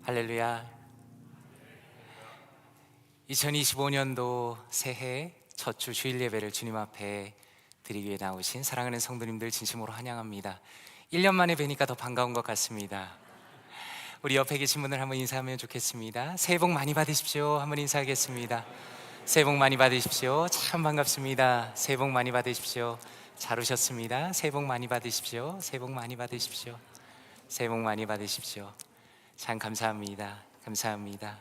할렐루야. 2025년도 새해 첫 주 주일 예배를 주님 앞에 드리기 위해 나오신 사랑하는 성도님들 진심으로 환영합니다. 1년 만에 뵈니까 더 반가운 것 같습니다. 우리 옆에 계신 분들 한번 인사하면 좋겠습니다. 새해 복 많이 받으십시오. 한번 인사하겠습니다. 새해 복 많이 받으십시오. 참 반갑습니다. 새해 복 많이 받으십시오. 잘 오셨습니다. 새해 복 많이 받으십시오. 새해 복 많이 받으십시오. 새해 복 많이 받으십시오. 참 감사합니다. 감사합니다.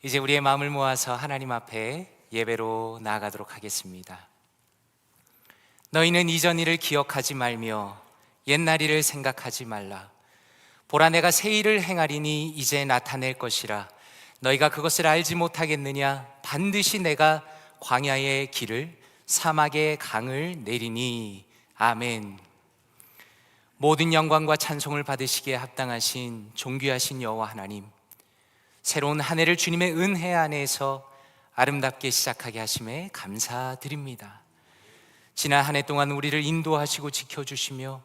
이제 우리의 마음을 모아서 하나님 앞에 예배로 나아가도록 하겠습니다. 너희는 이전 일을 기억하지 말며 옛날 일을 생각하지 말라. 보라, 내가 새 일을 행하리니 이제 나타낼 것이라. 너희가 그것을 알지 못하겠느냐? 반드시 내가 광야의 길을 사막의 강을 내리니. 아멘. 모든 영광과 찬송을 받으시기에 합당하신 존귀하신 여호와 하나님, 새로운 한 해를 주님의 은혜 안에서 아름답게 시작하게 하심에 감사드립니다. 지난 한 해 동안 우리를 인도하시고 지켜주시며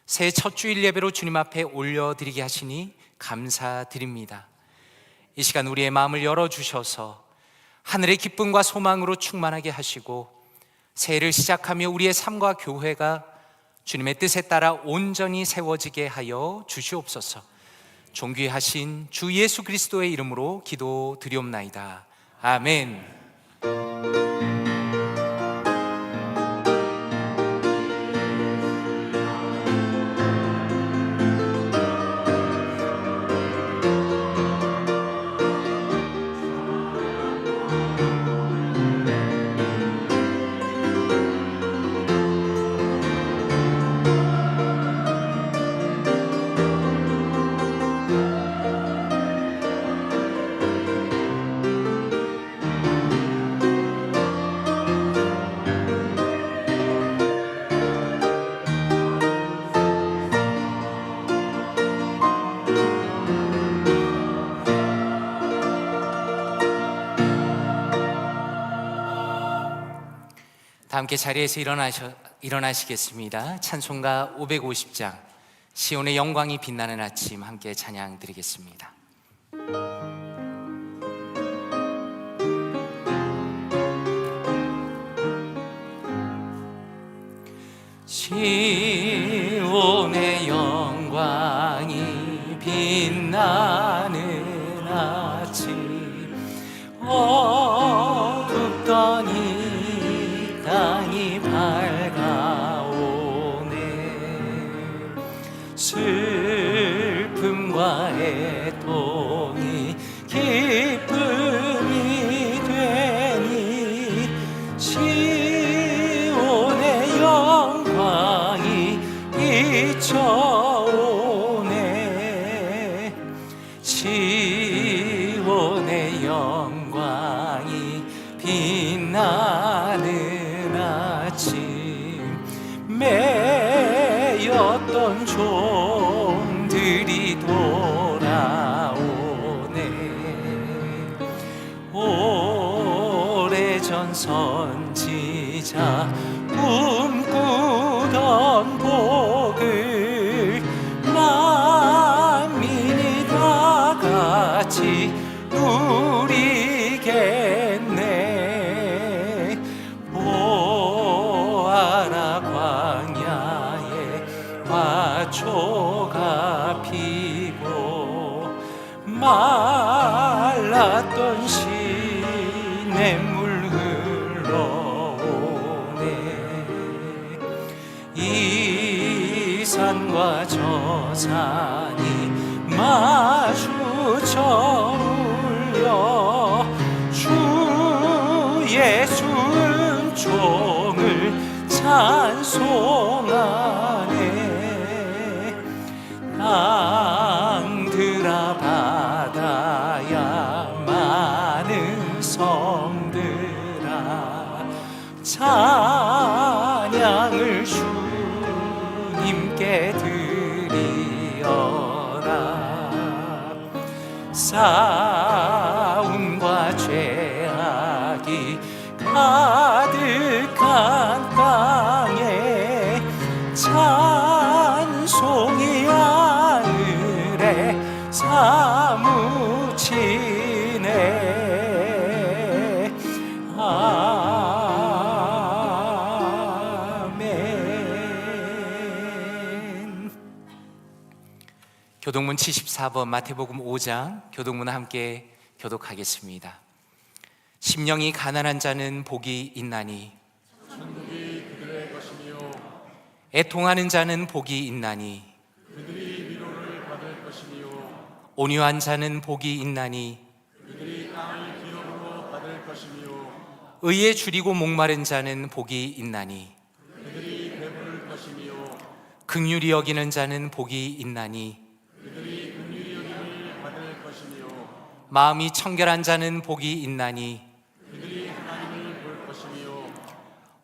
새해 첫 주일 예배로 주님 앞에 올려드리게 하시니 감사드립니다. 이 시간 우리의 마음을 열어주셔서 하늘의 기쁨과 소망으로 충만하게 하시고 새해를 시작하며 우리의 삶과 교회가 주님의 뜻에 따라 온전히 세워지게 하여 주시옵소서. 존귀하신 주 예수 그리스도의 이름으로 기도드리옵나이다. 아멘. 다 함께 자리에서 일어나시겠습니다. 찬송가 550장 시온의 영광이 빛나는 아침 함께 찬양 드리겠습니다. 시온의 영광이 빛나는 아침, 어둡던 이 땅이 밝아오네. 슬픔과 애통이 기쁨이 되니 시온의 영광이 비춰오네. 시온의 영광이 빛나는 매였던 종들이 돌아오네. 오래전 선지자 꿈꾸던 복을 만민이 다 같이 누리겠네. 보아라, 광야에 화초가 피고 말랐던 시냇물 흘러오네. 이 산과 저 산이 마주쳐 울려 주 예수 은총을 찬송하네. 땅들아 바다야 많은 섬들아 찬양을 주님께 드리어라. 싸움과 죄악이 가득한 땅에 찬송이 교독문 74번 마태복음 5장 교독문 함께 교독하겠습니다. 심령이 가난한 자는 복이 있나니 천국이 그들의 것이며 애통하는 자는 복이 있나니 그들이 위로를 받을 것이며 온유한 자는 복이 있나니 그들이 땅을 기업으로 받을 것이며 의에 줄이고 목마른 자는 복이 있나니 그들이 배부를 것이며 긍휼히 여기는 자는 복이 있나니 그들이 긍휼히 여김을 받을 것이며 마음이 청결한 자는 복이 있나니 그들이 하나님을 볼 것이며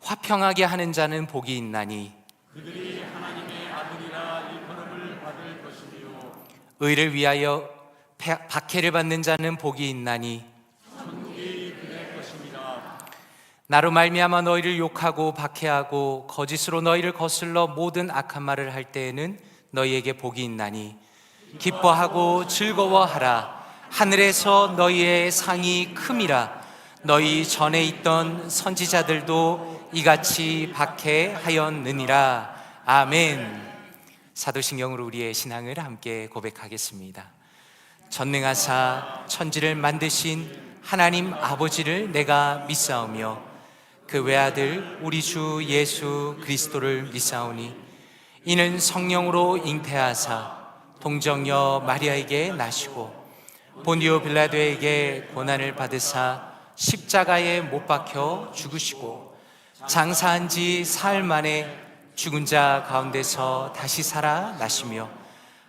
화평하게 하는 자는 복이 있나니 그들이 하나님의 아들이라 일컬음을 받을 것이며 의를 위하여 박해를 받는 자는 복이 있나니 천국이 그들의 것입니다. 나로 말미암아 너희를 욕하고 박해하고 거짓으로 너희를 거슬러 모든 악한 말을 할 때에는 너희에게 복이 있나니 기뻐하고 즐거워하라. 하늘에서 너희의 상이 큼이라. 너희 전에 있던 선지자들도 이같이 박해하였느니라. 아멘. 사도신경으로 우리의 신앙을 함께 고백하겠습니다. 전능하사 천지를 만드신 하나님 아버지를 내가 믿사오며 그 외아들 우리 주 예수 그리스도를 믿사오니 이는 성령으로 잉태하사 동정녀 마리아에게 나시고 본디오 빌라도에게 고난을 받으사 십자가에 못 박혀 죽으시고 장사한 지 사흘 만에 죽은 자 가운데서 다시 살아나시며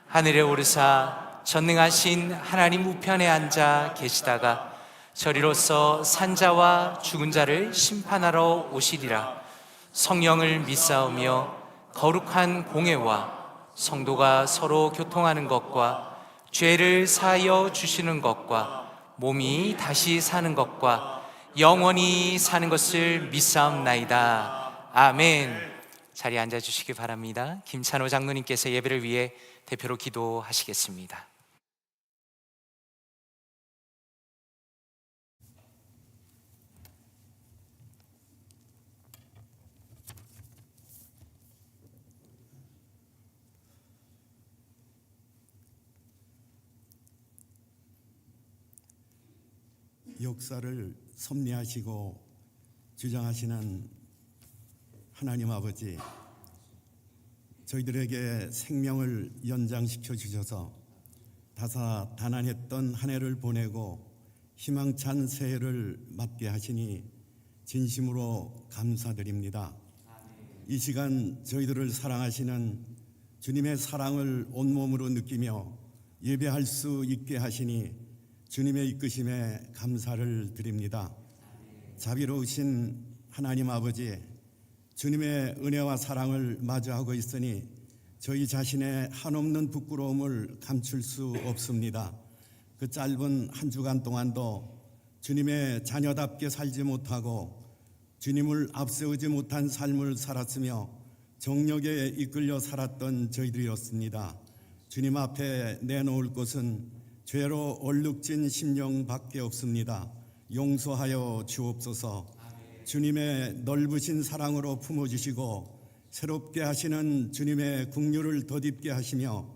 하늘에 오르사 전능하신 하나님 우편에 앉아 계시다가 저리로서 산자와 죽은 자를 심판하러 오시리라. 성령을 믿사오며 거룩한 공회와 성도가 서로 교통하는 것과 죄를 사하여 주시는 것과 몸이 다시 사는 것과 영원히 사는 것을 믿사옵나이다. 아멘. 자리에 앉아주시기 바랍니다. 김찬호 장로님께서 예배를 위해 대표로 기도하시겠습니다. 역사를 섭리하시고 주장하시는 하나님 아버지, 저희들에게 생명을 연장시켜 주셔서 다사다난했던 한 해를 보내고 희망찬 새해를 맞게 하시니 진심으로 감사드립니다. 이 시간 저희들을 사랑하시는 주님의 사랑을 온몸으로 느끼며 예배할 수 있게 하시니 주님의 이끄심에 감사를 드립니다. 자비로우신 하나님 아버지, 주님의 은혜와 사랑을 마주하고 있으니 저희 자신의 한없는 부끄러움을 감출 수 없습니다. 그 짧은 한 주간 동안도 주님의 자녀답게 살지 못하고 주님을 앞세우지 못한 삶을 살았으며 정욕에 이끌려 살았던 저희들이었습니다. 주님 앞에 내놓을 것은 죄로 얼룩진 심령밖에 없습니다. 용서하여 주옵소서. 주님의 넓으신 사랑으로 품어주시고 새롭게 하시는 주님의 긍휼을 덧입게 하시며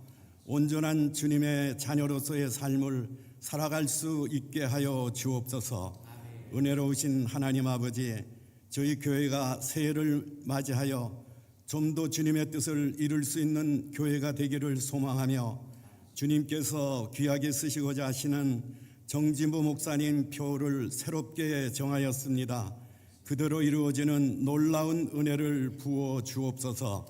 온전한 주님의 자녀로서의 삶을 살아갈 수 있게 하여 주옵소서. 은혜로우신 하나님 아버지, 저희 교회가 새해를 맞이하여 좀 더 주님의 뜻을 이룰 수 있는 교회가 되기를 소망하며 주님께서 귀하게 쓰시고자 하시는 정진부 목사님 표를 새롭게 정하였습니다. 그대로 이루어지는 놀라운 은혜를 부어 주옵소서.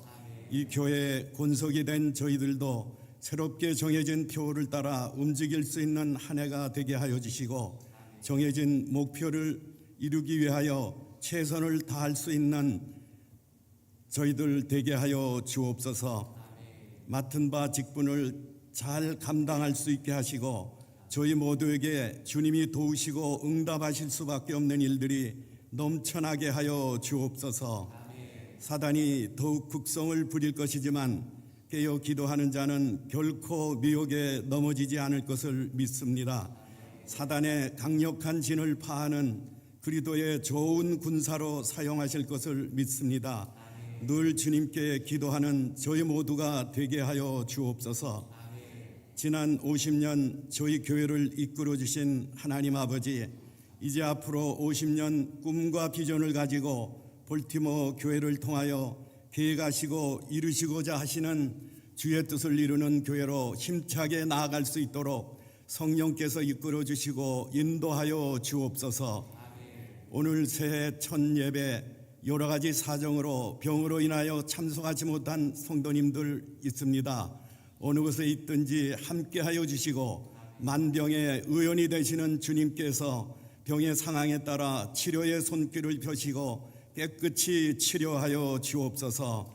이 교회의 권속이 된 저희들도 새롭게 정해진 표를 따라 움직일 수 있는 한 해가 되게 하여 주시고 정해진 목표를 이루기 위하여 최선을 다할 수 있는 저희들 되게 하여 주옵소서. 맡은 바 직분을 잘 감당할 수 있게 하시고 저희 모두에게 주님이 도우시고 응답하실 수밖에 없는 일들이 넘쳐나게 하여 주옵소서. 사단이 더욱 극성을 부릴 것이지만 깨어 기도하는 자는 결코 미혹에 넘어지지 않을 것을 믿습니다. 사단의 강력한 진을 파하는 그리스도의 좋은 군사로 사용하실 것을 믿습니다. 늘 주님께 기도하는 저희 모두가 되게 하여 주옵소서. 지난 50년 저희 교회를 이끌어 주신 하나님 아버지, 이제 앞으로 50년 꿈과 비전을 가지고 볼티모어 교회를 통하여 계획하시고 이루시고자 하시는 주의 뜻을 이루는 교회로 힘차게 나아갈 수 있도록 성령께서 이끌어 주시고 인도하여 주옵소서. 오늘 새해 첫 예배 여러 가지 사정으로 병으로 인하여 참석하지 못한 성도님들 있습니다. 어느 곳에 있든지 함께하여 주시고 만병의 의원이 되시는 주님께서 병의 상황에 따라 치료의 손길을 펴시고 깨끗이 치료하여 주옵소서.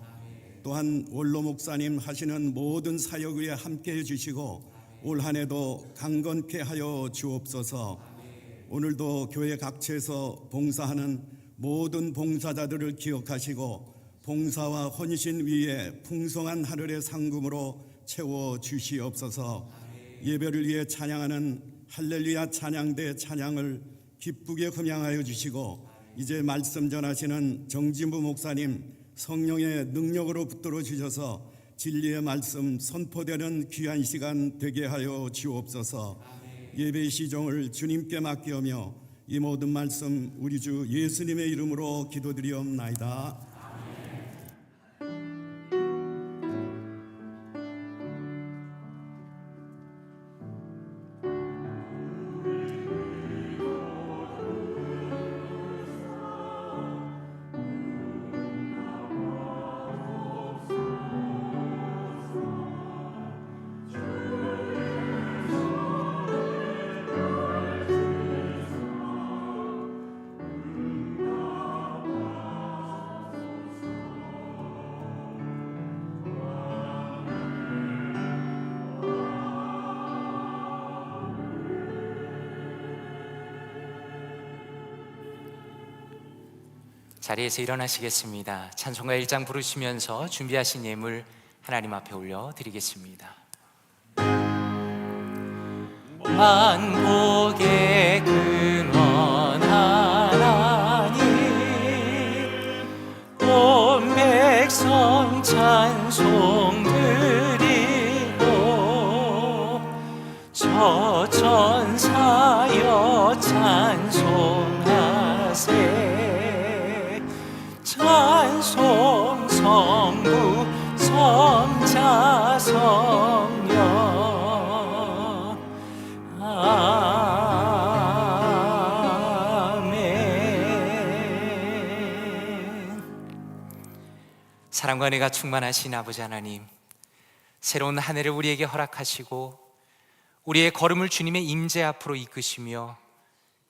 또한 원로 목사님 하시는 모든 사역 위에 함께해 주시고 올 한 해도 강건케 하여 주옵소서. 오늘도 교회 각처에서 봉사하는 모든 봉사자들을 기억하시고 봉사와 헌신 위에 풍성한 하늘의 상금으로 채워 주시옵소서. 예배를 위해 찬양하는 할렐루야 찬양대 찬양을 기쁘게 흠양하여 주시고 이제 말씀 전하시는 정진부 목사님 성령의 능력으로 붙들어 주셔서 진리의 말씀 선포되는 귀한 시간 되게 하여 주옵소서. 예배의 시종을 주님께 맡기오며 이 모든 말씀 우리 주 예수님의 이름으로 기도드리옵나이다. 자리에서 일어나시겠습니다. 찬송가 1장 부르시면서 준비하신 예물 하나님 앞에 올려드리겠습니다. 만복의 근원 하나님, 온 백성 찬송 드리고 저 천사여 찬송하세. 찬송 성부 성자 성령 아멘. 사랑과 은혜가 충만하신 아버지 하나님, 새로운 한 해를 우리에게 허락하시고 우리의 걸음을 주님의 임재 앞으로 이끄시며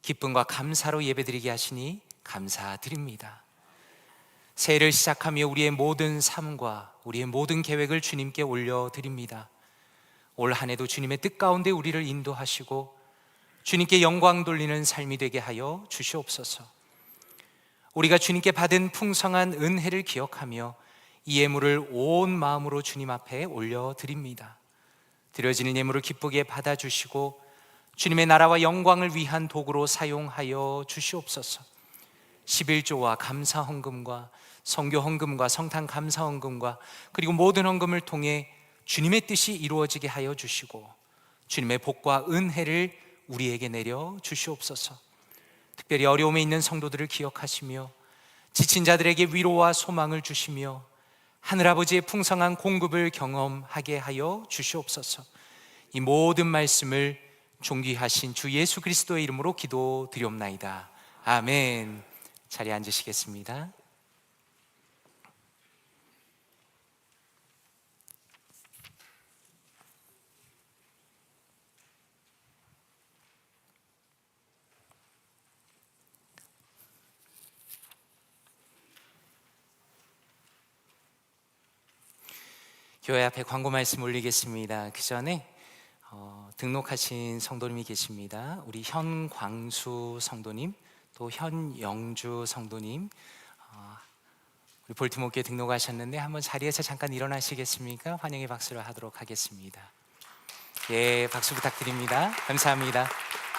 기쁨과 감사로 예배드리게 하시니 감사드립니다. 새해를 시작하며 우리의 모든 삶과 우리의 모든 계획을 주님께 올려드립니다. 올 한 해도 주님의 뜻 가운데 우리를 인도하시고 주님께 영광 돌리는 삶이 되게 하여 주시옵소서. 우리가 주님께 받은 풍성한 은혜를 기억하며 이 예물을 온 마음으로 주님 앞에 올려드립니다. 드려지는 예물을 기쁘게 받아주시고 주님의 나라와 영광을 위한 도구로 사용하여 주시옵소서. 11조와 감사 헌금과 성교 헌금과 성탄 감사 헌금과 그리고 모든 헌금을 통해 주님의 뜻이 이루어지게 하여 주시고 주님의 복과 은혜를 우리에게 내려 주시옵소서. 특별히 어려움에 있는 성도들을 기억하시며 지친 자들에게 위로와 소망을 주시며 하늘아버지의 풍성한 공급을 경험하게 하여 주시옵소서. 이 모든 말씀을 존귀하신 주 예수 그리스도의 이름으로 기도드리옵나이다. 아멘. 자리에 앉으시겠습니다. 교회 앞에 광고 말씀 올리겠습니다. 그 전에 등록하신 성도님이 계십니다. 우리 현광수 성도님, 또 현영주 성도님, 우리 볼티모어 교회 등록하셨는데 한번 자리에서 잠깐 일어나시겠습니까? 환영의 박수를 하도록 하겠습니다. 예, 박수 부탁드립니다. 감사합니다.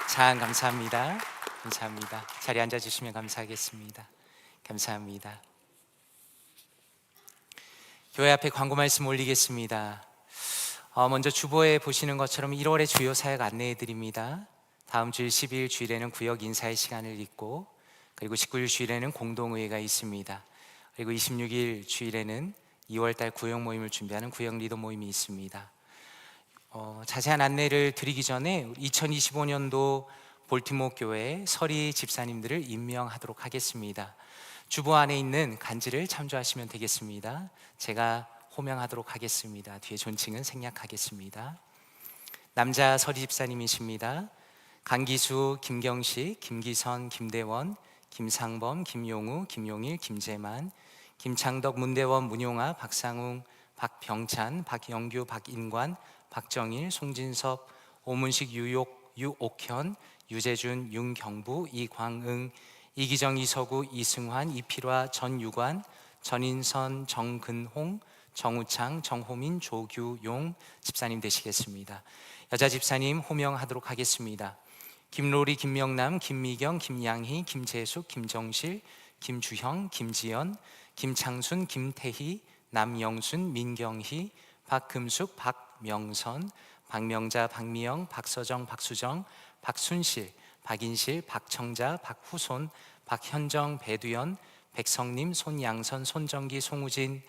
참 감사합니다. 감사합니다. 자리에 앉아주시면 감사하겠습니다. 감사합니다. 교회 앞에 광고 말씀 올리겠습니다. 먼저 주보에 보시는 것처럼 1월의 주요 사역 안내해 드립니다. 다음 주일 12일 주일에는 구역 인사의 시간을 있고, 그리고 19일 주일에는 공동의회가 있습니다. 그리고 26일 주일에는 2월달 구역 모임을 준비하는 구역 리더 모임이 있습니다. 자세한 안내를 드리기 전에 2025년도 볼티모어 교회 서리 집사님들을 임명하도록 하겠습니다. 주보 안에 있는 간지를 참조하시면 되겠습니다. 제가 호명하도록 하겠습니다. 뒤에 존칭은 생략하겠습니다. 남자 서리 집사님이십니다. 강기수, 김경식, 김기선, 김대원, 김상범, 김용우, 김용일, 김재만, 김창덕, 문대원, 문용아, 박상웅, 박병찬, 박영규, 박인관, 박정일, 송진섭, 오문식, 유옥현, 유재준, 윤경부, 이광응, 이기정, 이서구, 이승환, 이필화, 전유관, 전인선, 정근홍, 정우창, 정호민, 조규용 집사님 되시겠습니다. 여자 집사님 호명하도록 하겠습니다. 김로리, 김명남, 김미경, 김양희, 김재숙, 김정실, 김주형, 김지연, 김창순, 김태희, 남영순, 민경희, 박금숙, 박명선, 박명자, 박미영, 박서정, 박수정, 박순실, 박인실, 박청자, 박후손, 박현정, 배두연, 백성님, 손양선, 손정기, 송우진,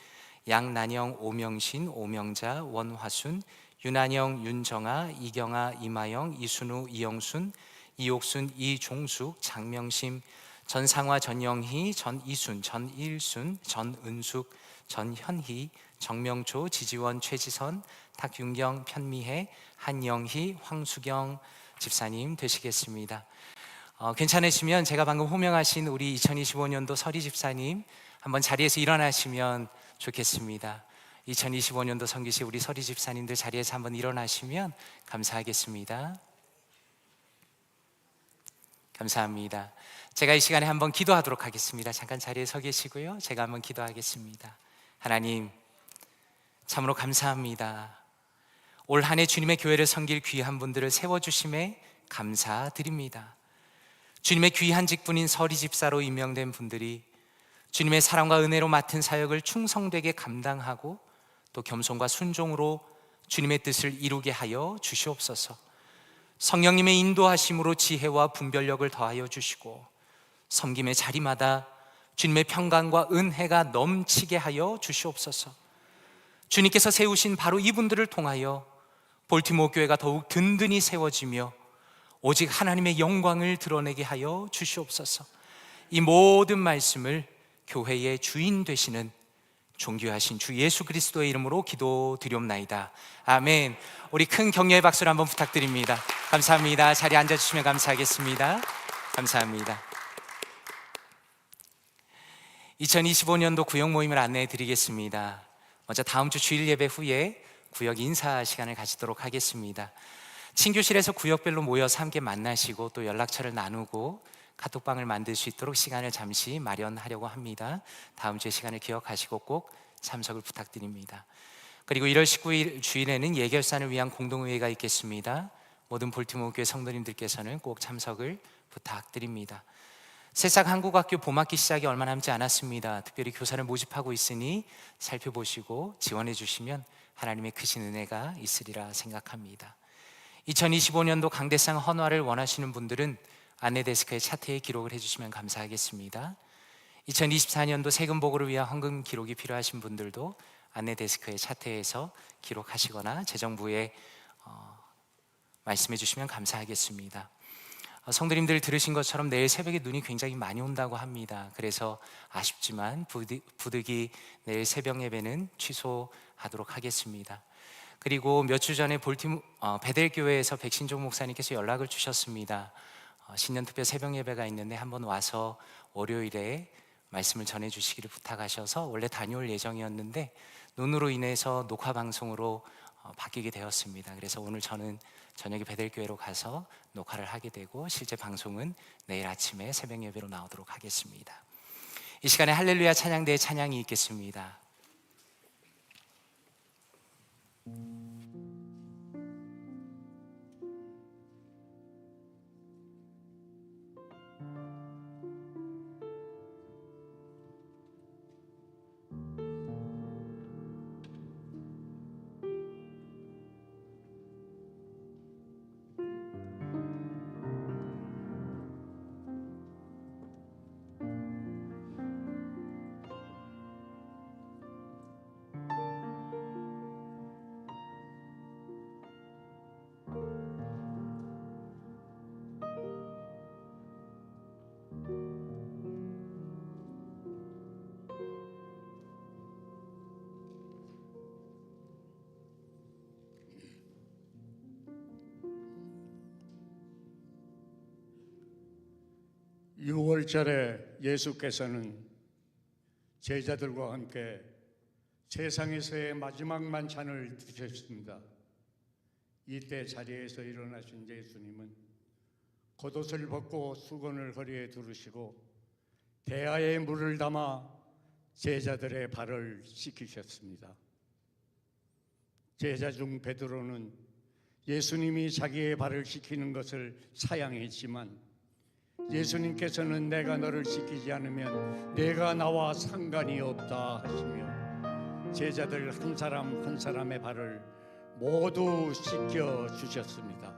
양난영, 오명신, 오명자, 원화순, 윤한영, 윤정아, 이경아, 이마영, 이순우, 이영순, 이옥순, 이종숙, 장명심, 전상화, 전영희, 전이순, 전일순, 전은숙, 전현희, 정명초, 지지원, 최지선, 탁윤경, 편미혜, 한영희, 황수경 집사님 되시겠습니다. 괜찮으시면 제가 방금 호명하신 우리 2025년도 서리 집사님 한번 자리에서 일어나시면 좋겠습니다. 2025년도 성기시 우리 서리 집사님들 자리에서 한번 일어나시면 감사하겠습니다. 감사합니다. 제가 이 시간에 한번 기도하도록 하겠습니다. 잠깐 자리에 서 계시고요. 제가 한번 기도하겠습니다. 하나님, 참으로 감사합니다. 올 한 해 주님의 교회를 섬길 귀한 분들을 세워주심에 감사드립니다. 주님의 귀한 직분인 서리 집사로 임명된 분들이 주님의 사랑과 은혜로 맡은 사역을 충성되게 감당하고 또 겸손과 순종으로 주님의 뜻을 이루게 하여 주시옵소서. 성령님의 인도하심으로 지혜와 분별력을 더하여 주시고 섬김의 자리마다 주님의 평강과 은혜가 넘치게 하여 주시옵소서. 주님께서 세우신 바로 이분들을 통하여 볼티모어 교회가 더욱 든든히 세워지며 오직 하나님의 영광을 드러내게 하여 주시옵소서. 이 모든 말씀을 교회의 주인 되시는 존귀하신 주 예수 그리스도의 이름으로 기도드리옵나이다. 아멘. 우리 큰 격려의 박수를 한번 부탁드립니다. 감사합니다. 자리에 앉아주시면 감사하겠습니다. 감사합니다. 2025년도 구역 모임을 안내해 드리겠습니다. 먼저 다음 주 주일 예배 후에 구역 인사 시간을 가지도록 하겠습니다. 친교실에서 구역별로 모여서 함께 만나시고 또 연락처를 나누고 카톡방을 만들 수 있도록 시간을 잠시 마련하려고 합니다. 다음 주의 시간을 기억하시고 꼭 참석을 부탁드립니다. 그리고 1월 19일 주일에는 예결산을 위한 공동회의가 있겠습니다. 모든 볼티모어 교회 성도님들께서는 꼭 참석을 부탁드립니다. 새싹 한국학교 봄학기 시작이 얼마 남지 않았습니다. 특별히 교사를 모집하고 있으니 살펴보시고 지원해 주시면 하나님의 크신 은혜가 있으리라 생각합니다. 2025년도 강대상 헌화를 원하시는 분들은 안내 데스크에 차트에 기록을 해주시면 감사하겠습니다. 2024년도 세금 보고를 위한 헌금 기록이 필요하신 분들도 안내 데스크의 차트에서 기록하시거나 재정부에 말씀해 주시면 감사하겠습니다. 성도님들 들으신 것처럼 내일 새벽에 눈이 굉장히 많이 온다고 합니다. 그래서 아쉽지만 부득이 내일 새벽 예배는 취소하도록 하겠습니다. 그리고 몇 주 전에 베델교회에서 백신종 목사님께서 연락을 주셨습니다. 신년특별 새벽 예배가 있는데 한번 와서 월요일에 말씀을 전해주시기를 부탁하셔서 원래 다녀올 예정이었는데 눈으로 인해서 녹화 방송으로 바뀌게 되었습니다. 그래서 오늘 저는 저녁에 베델교회로 가서 녹화를 하게 되고 실제 방송은 내일 아침에 새벽 예배로 나오도록 하겠습니다. 이 시간에 할렐루야 찬양대의 찬양이 있겠습니다. 6월절에 예수께서는 제자들과 함께 세상에서의 마지막 만찬을 드셨습니다. 이때 자리에서 일어나신 예수님은 겉옷을 벗고 수건을 허리에 두르시고 대야에 물을 담아 제자들의 발을 씻기셨습니다. 제자 중 베드로는 예수님이 자기의 발을 씻기는 것을 사양했지만 예수님께서는 내가 너를 씻기지 않으면 내가 나와 상관이 없다 하시며 제자들 한 사람 한 사람의 발을 모두 씻겨 주셨습니다.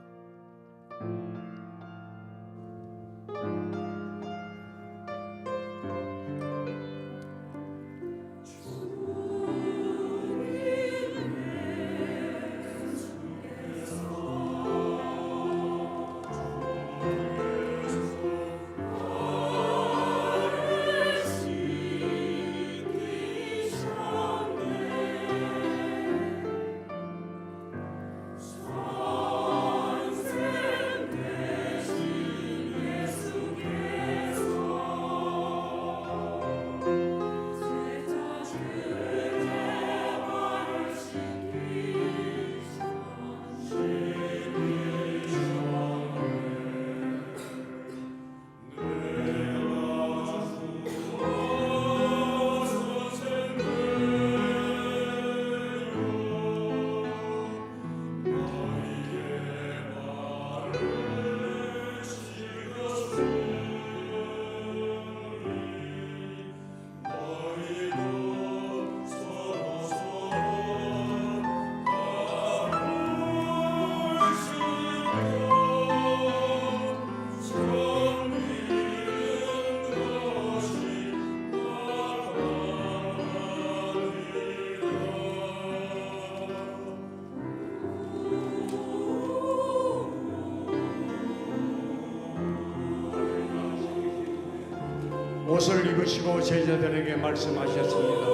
옷을 입으시고 제자들에게 말씀하셨습니다.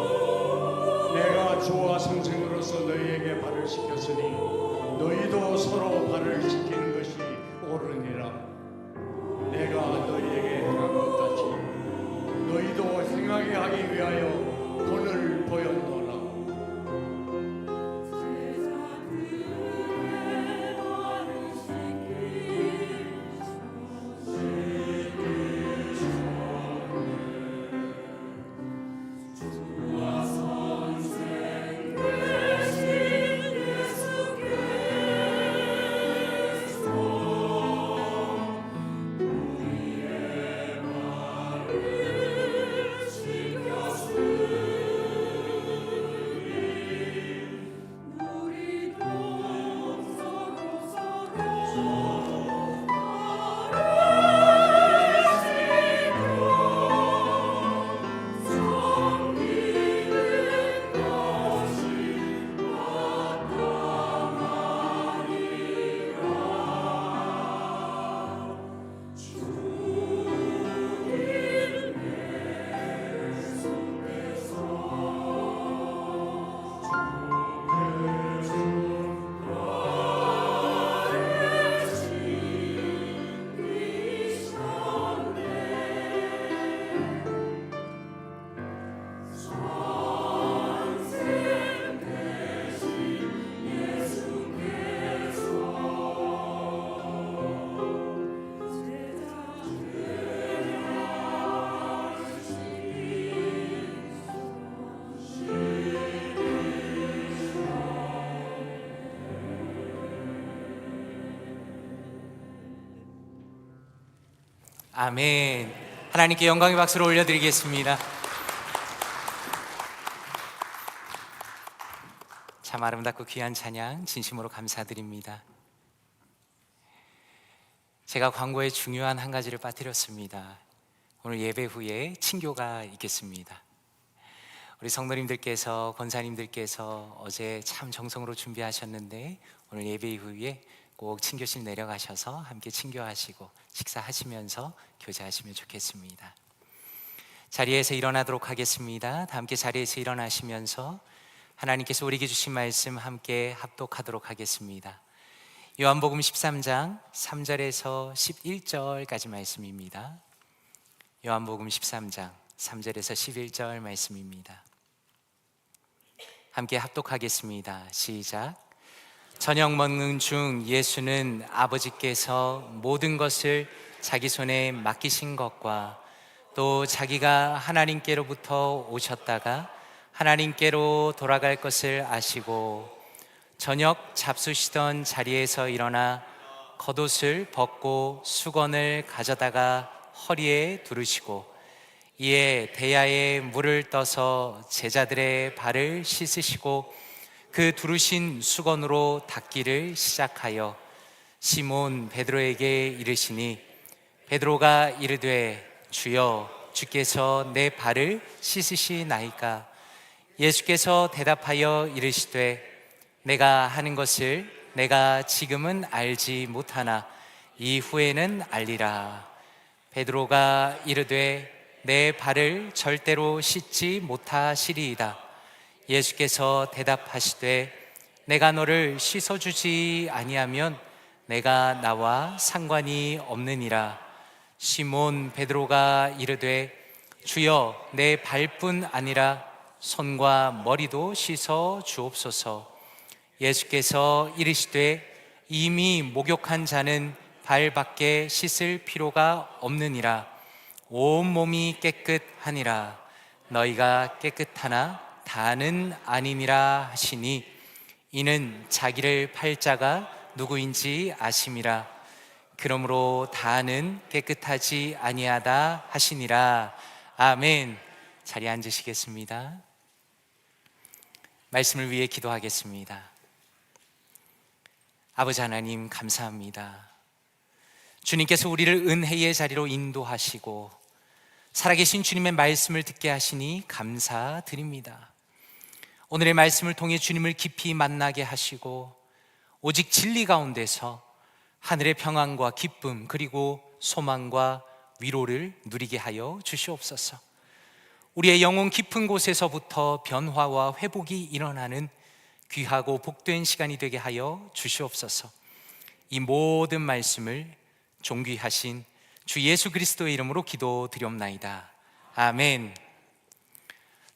내가 주와 선생으로서 너희에게 발을 씻겼으니 너희도 서로 발을 씻기는 것이 옳으니라. 내가 너희에게 행한 것 같이 너희도 행하게 하기 위하여 본을 보였노라. 아멘. 하나님께 영광의 박수를 올려드리겠습니다. 참 아름답고 귀한 찬양 진심으로 감사드립니다. 제가 광고에 중요한 한 가지를 빠뜨렸습니다. 오늘 예배 후에 친교가 있겠습니다. 우리 성도님들께서, 권사님들께서 어제 참 정성으로 준비하셨는데 오늘 예배 이후에 꼭 친교실 내려가셔서 함께 친교하시고 식사하시면서 교제하시면 좋겠습니다. 자리에서 일어나도록 하겠습니다. 다 함께 자리에서 일어나시면서 하나님께서 우리에게 주신 말씀 함께 합독하도록 하겠습니다. 요한복음 13장 3절에서 11절까지 말씀입니다. 요한복음 13장 3절에서 11절 말씀입니다. 함께 합독하겠습니다. 시작. 저녁 먹는 중 예수는 아버지께서 모든 것을 자기 손에 맡기신 것과 또 자기가 하나님께로부터 오셨다가 하나님께로 돌아갈 것을 아시고 저녁 잡수시던 자리에서 일어나 겉옷을 벗고 수건을 가져다가 허리에 두르시고 이에 대야에 물을 떠서 제자들의 발을 씻으시고 그 두르신 수건으로 닦기를 시작하여 시몬 베드로에게 이르시니 베드로가 이르되 주여 주께서 내 발을 씻으시나이까? 예수께서 대답하여 이르시되 내가 하는 것을 내가 지금은 알지 못하나 이후에는 알리라. 베드로가 이르되 내 발을 절대로 씻지 못하시리이다. 예수께서 대답하시되 내가 너를 씻어주지 아니하면 내가 나와 상관이 없느니라. 시몬 베드로가 이르되 주여 내 발뿐 아니라 손과 머리도 씻어 주옵소서. 예수께서 이르시되 이미 목욕한 자는 발밖에 씻을 필요가 없느니라. 온 몸이 깨끗하니라. 너희가 깨끗하나 다는 아니니라 하시니 이는 자기를 팔 자가 누구인지 아심이라. 그러므로 다는 깨끗하지 아니하다 하시니라. 아멘. 자리에 앉으시겠습니다. 말씀을 위해 기도하겠습니다. 아버지 하나님 감사합니다. 주님께서 우리를 은혜의 자리로 인도하시고 살아계신 주님의 말씀을 듣게 하시니 감사드립니다. 오늘의 말씀을 통해 주님을 깊이 만나게 하시고 오직 진리 가운데서 하늘의 평안과 기쁨 그리고 소망과 위로를 누리게 하여 주시옵소서. 우리의 영혼 깊은 곳에서부터 변화와 회복이 일어나는 귀하고 복된 시간이 되게 하여 주시옵소서. 이 모든 말씀을 존귀하신 주 예수 그리스도의 이름으로 기도드리옵나이다. 아멘.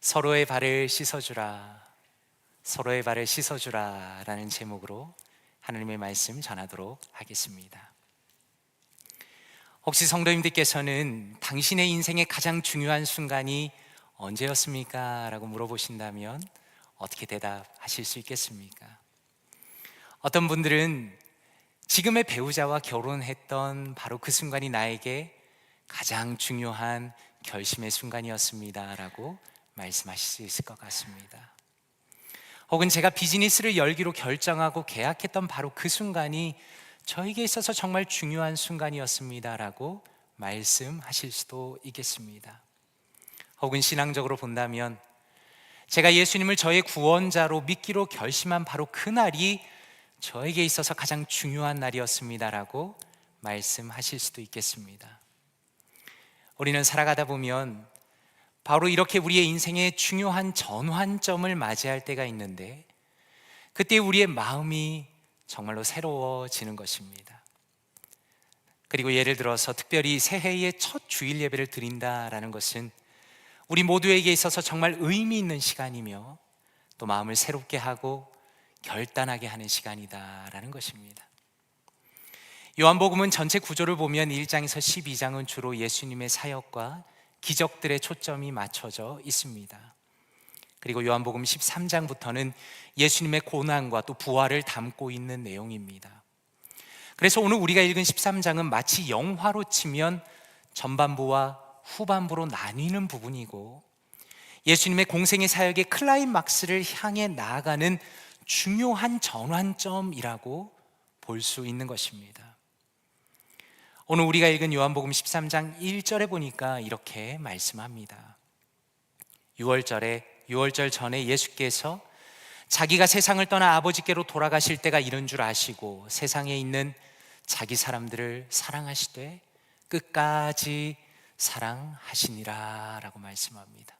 서로의 발을 씻어주라, 서로의 발을 씻어주라 라는 제목으로 하나님의 말씀 전하도록 하겠습니다. 혹시 성도님들께서는 당신의 인생의 가장 중요한 순간이 언제였습니까? 라고 물어보신다면 어떻게 대답하실 수 있겠습니까? 어떤 분들은 지금의 배우자와 결혼했던 바로 그 순간이 나에게 가장 중요한 결심의 순간이었습니다 라고 말씀하실 수 있을 것 같습니다. 혹은 제가 비즈니스를 열기로 결정하고 계약했던 바로 그 순간이 저에게 있어서 정말 중요한 순간이었습니다 라고 말씀하실 수도 있겠습니다. 혹은 신앙적으로 본다면 제가 예수님을 저의 구원자로 믿기로 결심한 바로 그날이 저에게 있어서 가장 중요한 날이었습니다 라고 말씀하실 수도 있겠습니다. 우리는 살아가다 보면 바로 이렇게 우리의 인생의 중요한 전환점을 맞이할 때가 있는데 그때 우리의 마음이 정말로 새로워지는 것입니다. 그리고 예를 들어서 특별히 새해의 첫 주일 예배를 드린다라는 것은 우리 모두에게 있어서 정말 의미 있는 시간이며 또 마음을 새롭게 하고 결단하게 하는 시간이다라는 것입니다. 요한복음은 전체 구조를 보면 1장에서 12장은 주로 예수님의 사역과 기적들의 초점이 맞춰져 있습니다. 그리고 요한복음 13장부터는 예수님의 고난과 또 부활을 담고 있는 내용입니다. 그래서 오늘 우리가 읽은 13장은 마치 영화로 치면 전반부와 후반부로 나뉘는 부분이고 예수님의 공생의 사역의 클라이막스를 향해 나아가는 중요한 전환점이라고 볼 수 있는 것입니다. 오늘 우리가 읽은 요한복음 13장 1절에 보니까 이렇게 말씀합니다. 6월절 전에 예수께서 자기가 세상을 떠나 아버지께로 돌아가실 때가 이른 줄 아시고 세상에 있는 자기 사람들을 사랑하시되 끝까지 사랑하시니라 라고 말씀합니다.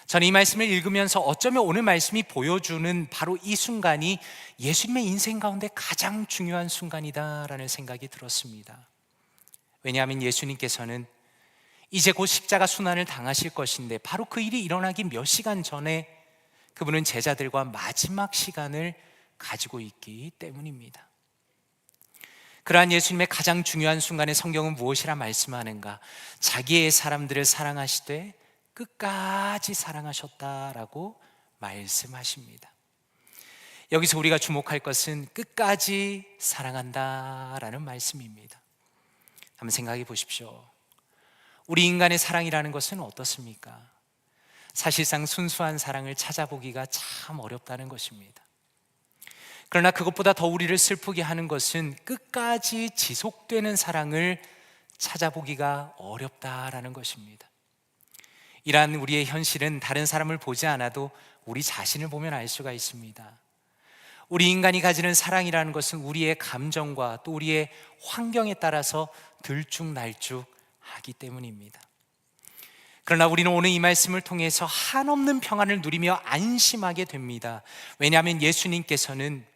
저는 이 말씀을 읽으면서 어쩌면 오늘 말씀이 보여주는 바로 이 순간이 예수님의 인생 가운데 가장 중요한 순간이다라는 생각이 들었습니다. 왜냐하면 예수님께서는 이제 곧 십자가 순환을 당하실 것인데 바로 그 일이 일어나기 몇 시간 전에 그분은 제자들과 마지막 시간을 가지고 있기 때문입니다. 그러한 예수님의 가장 중요한 순간에 성경은 무엇이라 말씀하는가? 자기의 사람들을 사랑하시되 끝까지 사랑하셨다라고 말씀하십니다. 여기서 우리가 주목할 것은 끝까지 사랑한다라는 말씀입니다. 한번 생각해 보십시오. 우리 인간의 사랑이라는 것은 어떻습니까? 사실상 순수한 사랑을 찾아보기가 참 어렵다는 것입니다. 그러나 그것보다 더 우리를 슬프게 하는 것은 끝까지 지속되는 사랑을 찾아보기가 어렵다라는 것입니다. 이러한 우리의 현실은 다른 사람을 보지 않아도 우리 자신을 보면 알 수가 있습니다. 우리 인간이 가지는 사랑이라는 것은 우리의 감정과 또 우리의 환경에 따라서 들쭉날쭉하기 때문입니다. 그러나 우리는 오늘 이 말씀을 통해서 한없는 평안을 누리며 안심하게 됩니다. 왜냐하면 예수님께서는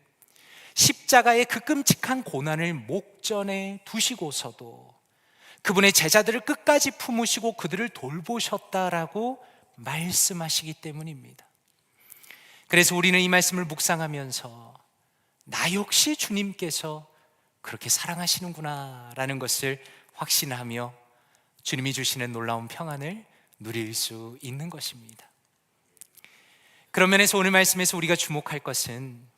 십자가의 그 끔찍한 고난을 목전에 두시고서도 그분의 제자들을 끝까지 품으시고 그들을 돌보셨다라고 말씀하시기 때문입니다. 그래서 우리는 이 말씀을 묵상하면서 나 역시 주님께서 그렇게 사랑하시는구나 라는 것을 확신하며 주님이 주시는 놀라운 평안을 누릴 수 있는 것입니다. 그런 면에서 오늘 말씀에서 우리가 주목할 것은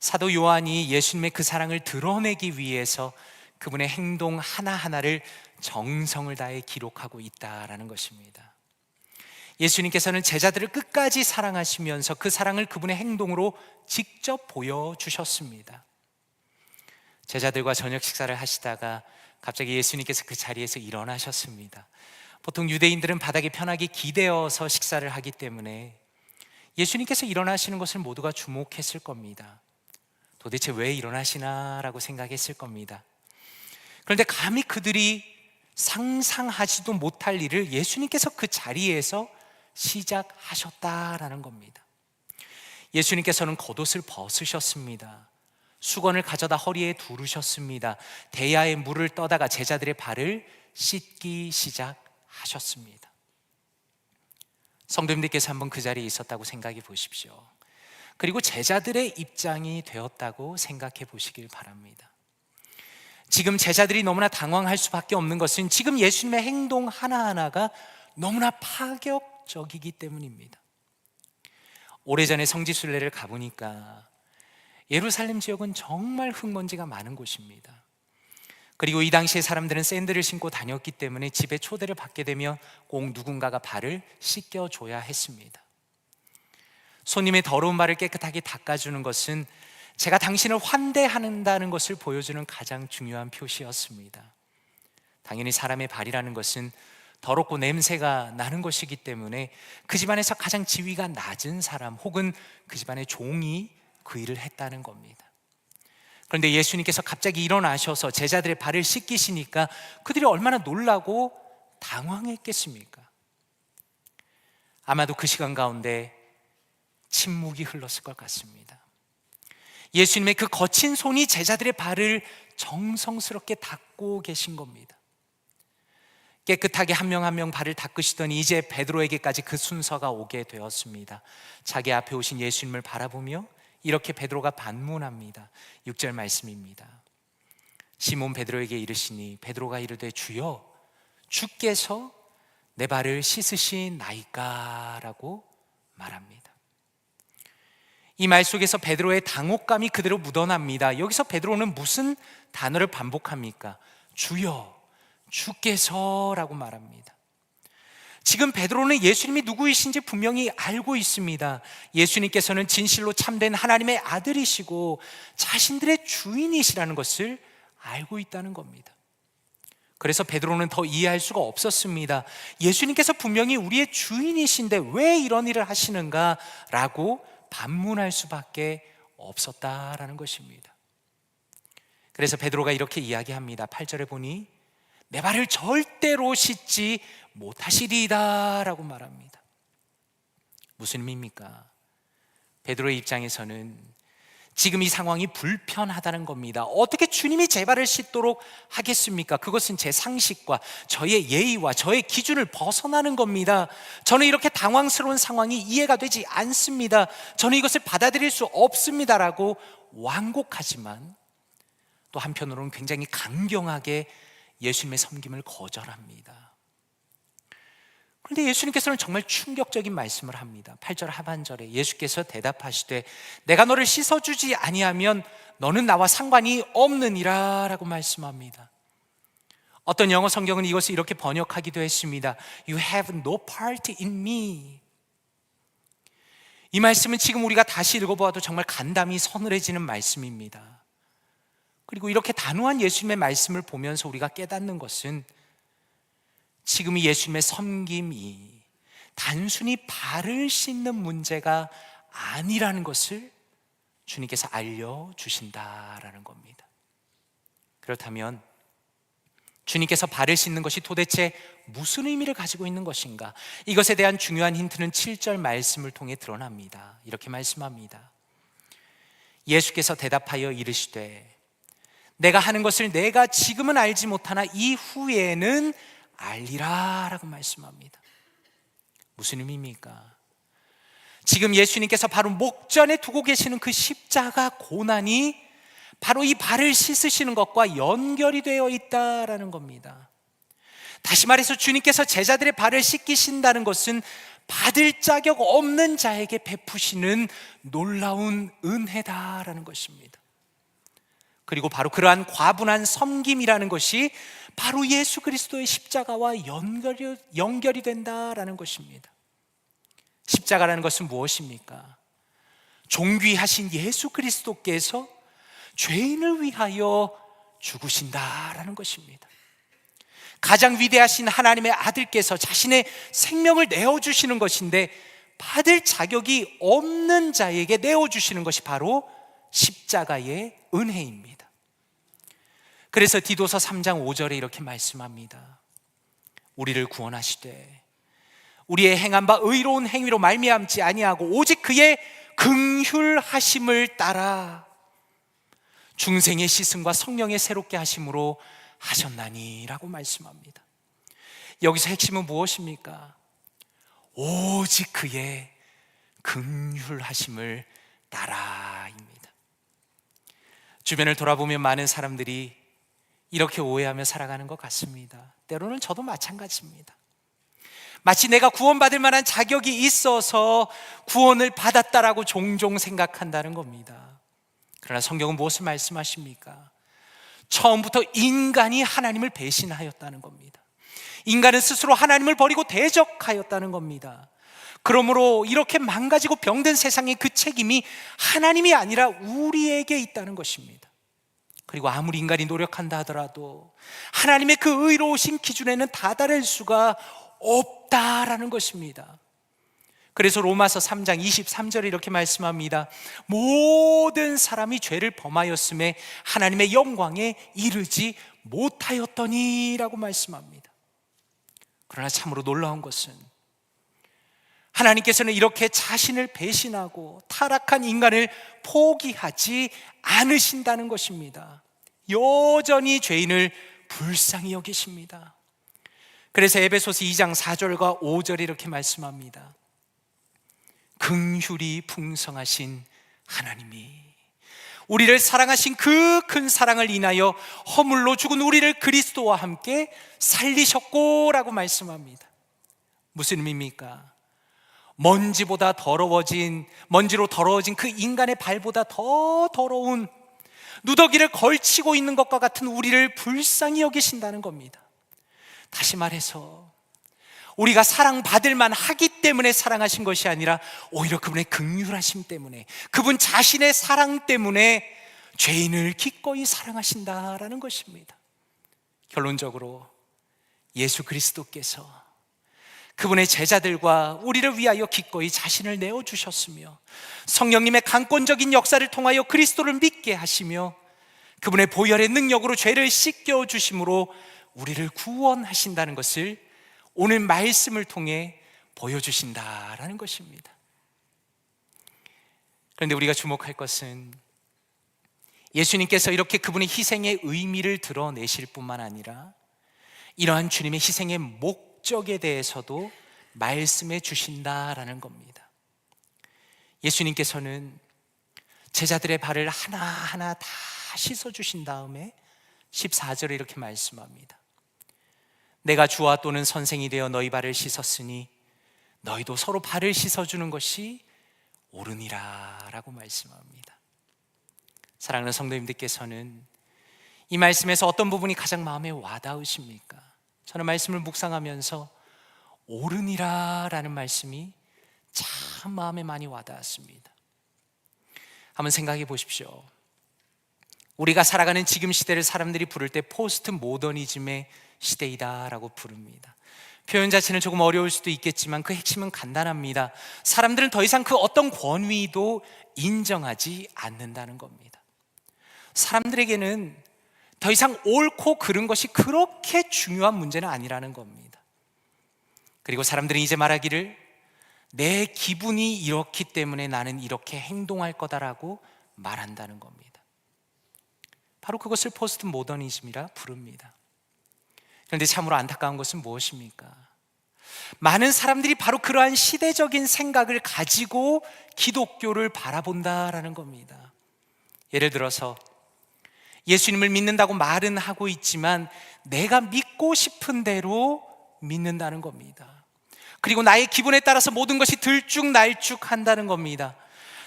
사도 요한이 예수님의 그 사랑을 드러내기 위해서 그분의 행동 하나하나를 정성을 다해 기록하고 있다라는 것입니다. 예수님께서는 제자들을 끝까지 사랑하시면서 그 사랑을 그분의 행동으로 직접 보여주셨습니다. 제자들과 저녁 식사를 하시다가 갑자기 예수님께서 그 자리에서 일어나셨습니다. 보통 유대인들은 바닥에 편하게 기대어서 식사를 하기 때문에 예수님께서 일어나시는 것을 모두가 주목했을 겁니다. 도대체 왜 일어나시나라고 생각했을 겁니다. 그런데 감히 그들이 상상하지도 못할 일을 예수님께서 그 자리에서 시작하셨다라는 겁니다. 예수님께서는 겉옷을 벗으셨습니다. 수건을 가져다 허리에 두르셨습니다. 대야에 물을 떠다가 제자들의 발을 씻기 시작하셨습니다. 성도님들께서 한번 그 자리에 있었다고 생각해 보십시오. 그리고 제자들의 입장이 되었다고 생각해 보시길 바랍니다. 지금 제자들이 너무나 당황할 수밖에 없는 것은 지금 예수님의 행동 하나하나가 너무나 파격적이기 때문입니다. 오래전에 성지순례를 가보니까 예루살렘 지역은 정말 흙먼지가 많은 곳입니다. 그리고 이 당시에 사람들은 샌들을 신고 다녔기 때문에 집에 초대를 받게 되면 꼭 누군가가 발을 씻겨줘야 했습니다. 손님의 더러운 발을 깨끗하게 닦아주는 것은 제가 당신을 환대한다는 것을 보여주는 가장 중요한 표시였습니다. 당연히 사람의 발이라는 것은 더럽고 냄새가 나는 것이기 때문에 그 집안에서 가장 지위가 낮은 사람 혹은 그 집안의 종이 그 일을 했다는 겁니다. 그런데 예수님께서 갑자기 일어나셔서 제자들의 발을 씻기시니까 그들이 얼마나 놀라고 당황했겠습니까? 아마도 그 시간 가운데 침묵이 흘렀을 것 같습니다. 예수님의 그 거친 손이 제자들의 발을 정성스럽게 닦고 계신 겁니다. 깨끗하게 한 명 한 명 발을 닦으시더니 이제 베드로에게까지 그 순서가 오게 되었습니다. 자기 앞에 오신 예수님을 바라보며 이렇게 베드로가 반문합니다. 6절 말씀입니다. 시몬 베드로에게 이르시니 베드로가 이르되 주여 주께서 내 발을 씻으시나이까 라고 말합니다. 이 말 속에서 베드로의 당혹감이 그대로 묻어납니다. 여기서 베드로는 무슨 단어를 반복합니까? 주여, 주께서라고 말합니다. 지금 베드로는 예수님이 누구이신지 분명히 알고 있습니다. 예수님께서는 진실로 참된 하나님의 아들이시고 자신들의 주인이시라는 것을 알고 있다는 겁니다. 그래서 베드로는 더 이해할 수가 없었습니다. 예수님께서 분명히 우리의 주인이신데 왜 이런 일을 하시는가 라고 반문할 수밖에 없었다라는 것입니다. 그래서 베드로가 이렇게 이야기합니다. 8절에 보니 내 발을 절대로 씻지 못하시리이다 라고 말합니다. 무슨 의미입니까? 베드로의 입장에서는 지금 이 상황이 불편하다는 겁니다. 어떻게 주님이 제 발을 씻도록 하겠습니까? 그것은 제 상식과 저의 예의와 저의 기준을 벗어나는 겁니다. 저는 이렇게 당황스러운 상황이 이해가 되지 않습니다. 저는 이것을 받아들일 수 없습니다라고 완곡하지만 또 한편으로는 굉장히 강경하게 예수님의 섬김을 거절합니다. 그런데 예수님께서는 정말 충격적인 말씀을 합니다. 8절 하반절에 예수께서 대답하시되 내가 너를 씻어주지 아니하면 너는 나와 상관이 없느니라 라고 말씀합니다. 어떤 영어 성경은 이것을 이렇게 번역하기도 했습니다. You have no part in me. 이 말씀은 지금 우리가 다시 읽어보아도 정말 간담이 서늘해지는 말씀입니다. 그리고 이렇게 단호한 예수님의 말씀을 보면서 우리가 깨닫는 것은 지금 이 예수님의 섬김이 단순히 발을 씻는 문제가 아니라는 것을 주님께서 알려주신다라는 겁니다. 그렇다면 주님께서 발을 씻는 것이 도대체 무슨 의미를 가지고 있는 것인가? 이것에 대한 중요한 힌트는 7절 말씀을 통해 드러납니다. 이렇게 말씀합니다. 예수께서 대답하여 이르시되 내가 하는 것을 내가 지금은 알지 못하나 이후에는 알리라 라고 말씀합니다. 무슨 의미입니까? 지금 예수님께서 바로 목전에 두고 계시는 그 십자가 고난이 바로 이 발을 씻으시는 것과 연결이 되어 있다라는 겁니다. 다시 말해서 주님께서 제자들의 발을 씻기신다는 것은 받을 자격 없는 자에게 베푸시는 놀라운 은혜다라는 것입니다. 그리고 바로 그러한 과분한 섬김이라는 것이 바로 예수 그리스도의 십자가와 연결이 된다라는 것입니다. 십자가라는 것은 무엇입니까? 존귀하신 예수 그리스도께서 죄인을 위하여 죽으신다라는 것입니다. 가장 위대하신 하나님의 아들께서 자신의 생명을 내어주시는 것인데 받을 자격이 없는 자에게 내어주시는 것이 바로 십자가의 은혜입니다. 그래서 디도서 3장 5절에 이렇게 말씀합니다. 우리를 구원하시되 우리의 행한 바 의로운 행위로 말미암지 아니하고 오직 그의 긍휼하심을 따라 중생의 시승과 성령의 새롭게 하심으로 하셨나니 라고 말씀합니다. 여기서 핵심은 무엇입니까? 오직 그의 긍휼하심을 따라입니다. 주변을 돌아보면 많은 사람들이 이렇게 오해하며 살아가는 것 같습니다. 때로는 저도 마찬가지입니다. 마치 내가 구원받을 만한 자격이 있어서 구원을 받았다라고 종종 생각한다는 겁니다. 그러나 성경은 무엇을 말씀하십니까? 처음부터 인간이 하나님을 배신하였다는 겁니다. 인간은 스스로 하나님을 버리고 대적하였다는 겁니다. 그러므로 이렇게 망가지고 병든 세상의 그 책임이 하나님이 아니라 우리에게 있다는 것입니다. 그리고 아무리 인간이 노력한다 하더라도 하나님의 그 의로우신 기준에는 다다를 수가 없다라는 것입니다. 그래서 로마서 3장 23절에 이렇게 말씀합니다. 모든 사람이 죄를 범하였음에 하나님의 영광에 이르지 못하였더니 라고 말씀합니다. 그러나 참으로 놀라운 것은 하나님께서는 이렇게 자신을 배신하고 타락한 인간을 포기하지 않으신다는 것입니다. 여전히 죄인을 불쌍히 여기십니다. 그래서 에베소서 2장 4절과 5절에 이렇게 말씀합니다. 긍휼이 풍성하신 하나님이 우리를 사랑하신 그 큰 사랑을 인하여 허물로 죽은 우리를 그리스도와 함께 살리셨고 라고 말씀합니다. 무슨 의미입니까? 먼지로 더러워진 그 인간의 발보다 더 더러운 누더기를 걸치고 있는 것과 같은 우리를 불쌍히 여기신다는 겁니다. 다시 말해서 우리가 사랑받을 만하기 때문에 사랑하신 것이 아니라 오히려 그분의 긍휼하심 때문에, 그분 자신의 사랑 때문에 죄인을 기꺼이 사랑하신다라는 것입니다. 결론적으로 예수 그리스도께서 그분의 제자들과 우리를 위하여 기꺼이 자신을 내어주셨으며 성령님의 강권적인 역사를 통하여 그리스도를 믿게 하시며 그분의 보혈의 능력으로 죄를 씻겨주심으로 우리를 구원하신다는 것을 오늘 말씀을 통해 보여주신다라는 것입니다. 그런데 우리가 주목할 것은 예수님께서 이렇게 그분의 희생의 의미를 드러내실 뿐만 아니라 이러한 주님의 희생의 목적에 대해서도 말씀해 주신다라는 겁니다. 예수님께서는 제자들의 발을 하나하나 다 씻어 주신 다음에 14절에 이렇게 말씀합니다. 내가 주와 또는 선생이 되어 너희 발을 씻었으니 너희도 서로 발을 씻어주는 것이 옳으니라 라고 말씀합니다. 사랑하는 성도님들께서는 이 말씀에서 어떤 부분이 가장 마음에 와닿으십니까? 저는 말씀을 묵상하면서 옳으니라 라는 말씀이 참 마음에 많이 와닿았습니다. 한번 생각해 보십시오. 우리가 살아가는 지금 시대를 사람들이 부를 때 포스트 모더니즘의 시대이다 라고 부릅니다. 표현 자체는 조금 어려울 수도 있겠지만 그 핵심은 간단합니다. 사람들은 더 이상 그 어떤 권위도 인정하지 않는다는 겁니다. 사람들에게는 더 이상 옳고 그른 것이 그렇게 중요한 문제는 아니라는 겁니다. 그리고 사람들은 이제 말하기를 내 기분이 이렇기 때문에 나는 이렇게 행동할 거다라고 말한다는 겁니다. 바로 그것을 포스트 모더니즘이라 부릅니다. 그런데 참으로 안타까운 것은 무엇입니까? 많은 사람들이 바로 그러한 시대적인 생각을 가지고 기독교를 바라본다라는 겁니다. 예를 들어서 예수님을 믿는다고 말은 하고 있지만 내가 믿고 싶은 대로 믿는다는 겁니다. 그리고 나의 기분에 따라서 모든 것이 들쭉날쭉한다는 겁니다.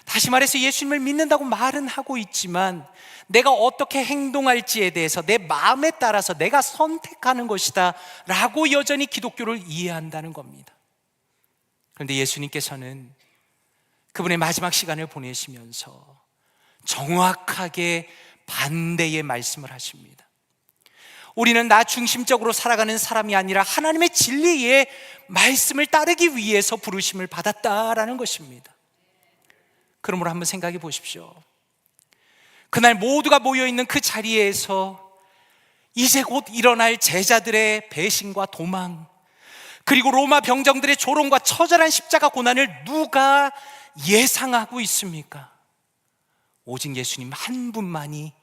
다시 말해서 예수님을 믿는다고 말은 하고 있지만 내가 어떻게 행동할지에 대해서 내 마음에 따라서 내가 선택하는 것이다 라고 여전히 기독교를 이해한다는 겁니다. 그런데 예수님께서는 그분의 마지막 시간을 보내시면서 정확하게 반대의 말씀을 하십니다. 우리는 나 중심적으로 살아가는 사람이 아니라 하나님의 진리의 말씀을 따르기 위해서 부르심을 받았다라는 것입니다. 그러므로 한번 생각해 보십시오. 그날 모두가 모여있는 그 자리에서 이제 곧 일어날 제자들의 배신과 도망, 그리고 로마 병정들의 조롱과 처절한 십자가 고난을 누가 예상하고 있습니까? 오직 예수님 한 분만이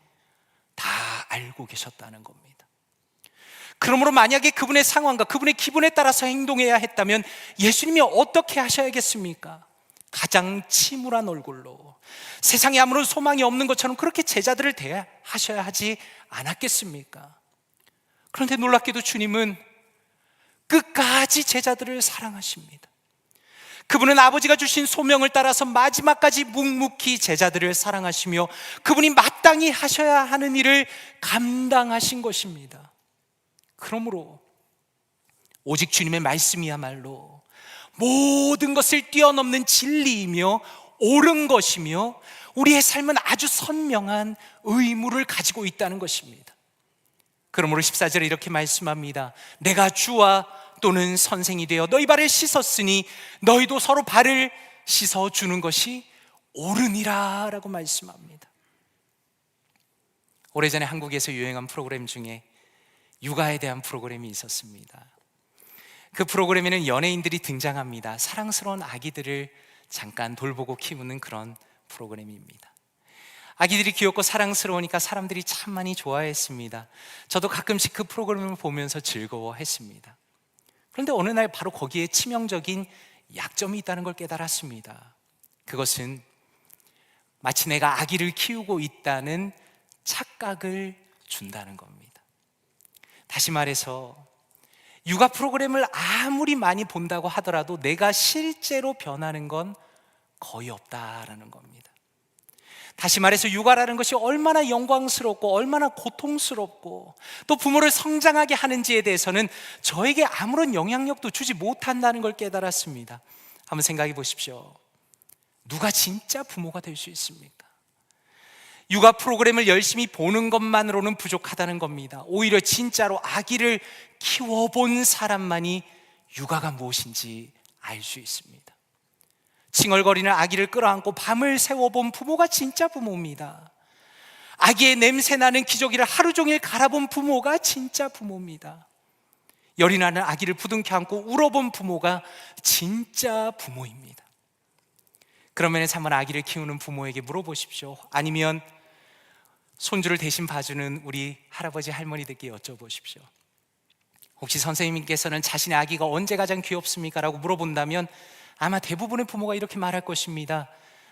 다 알고 계셨다는 겁니다. 그러므로 만약에 그분의 상황과 그분의 기분에 따라서 행동해야 했다면 예수님이 어떻게 하셔야겠습니까? 가장 침울한 얼굴로 세상에 아무런 소망이 없는 것처럼 그렇게 제자들을 대하셔야 하지 않았겠습니까? 그런데 놀랍게도 주님은 끝까지 제자들을 사랑하십니다. 그분은 아버지가 주신 소명을 따라서 마지막까지 묵묵히 제자들을 사랑하시며 그분이 마땅히 하셔야 하는 일을 감당하신 것입니다. 그러므로 오직 주님의 말씀이야말로 모든 것을 뛰어넘는 진리이며 옳은 것이며 우리의 삶은 아주 선명한 의무를 가지고 있다는 것입니다. 그러므로 14절에 이렇게 말씀합니다. 내가 주와 또는 선생이 되어 너희 발을 씻었으니 너희도 서로 발을 씻어주는 것이 옳으니라 라고 말씀합니다. 오래전에 한국에서 유행한 프로그램 중에 육아에 대한 프로그램이 있었습니다. 그 프로그램에는 연예인들이 등장합니다. 사랑스러운 아기들을 잠깐 돌보고 키우는 그런 프로그램입니다. 아기들이 귀엽고 사랑스러우니까 사람들이 참 많이 좋아했습니다. 저도 가끔씩 그 프로그램을 보면서 즐거워했습니다. 그런데 어느 날 바로 거기에 치명적인 약점이 있다는 걸 깨달았습니다. 그것은 마치 내가 아기를 키우고 있다는 착각을 준다는 겁니다. 다시 말해서 육아 프로그램을 아무리 많이 본다고 하더라도 내가 실제로 변하는 건 거의 없다라는 겁니다. 다시 말해서 육아라는 것이 얼마나 영광스럽고 얼마나 고통스럽고 또 부모를 성장하게 하는지에 대해서는 저에게 아무런 영향력도 주지 못한다는 걸 깨달았습니다. 한번 생각해 보십시오. 누가 진짜 부모가 될 수 있습니까? 육아 프로그램을 열심히 보는 것만으로는 부족하다는 겁니다. 오히려 진짜로 아기를 키워본 사람만이 육아가 무엇인지 알 수 있습니다. 칭얼거리는 아기를 끌어안고 밤을 새워본 부모가 진짜 부모입니다. 아기의 냄새나는 기저귀를 하루 종일 갈아본 부모가 진짜 부모입니다. 열이 나는 아기를 부둥켜 안고 울어본 부모가 진짜 부모입니다. 그런 면에서 한번 아기를 키우는 부모에게 물어보십시오. 아니면 손주를 대신 봐주는 우리 할아버지 할머니들께 여쭤보십시오. 혹시 선생님께서는 자신의 아기가 언제 가장 귀엽습니까? 라고 물어본다면 아마 대부분의 부모가 이렇게 말할 것입니다.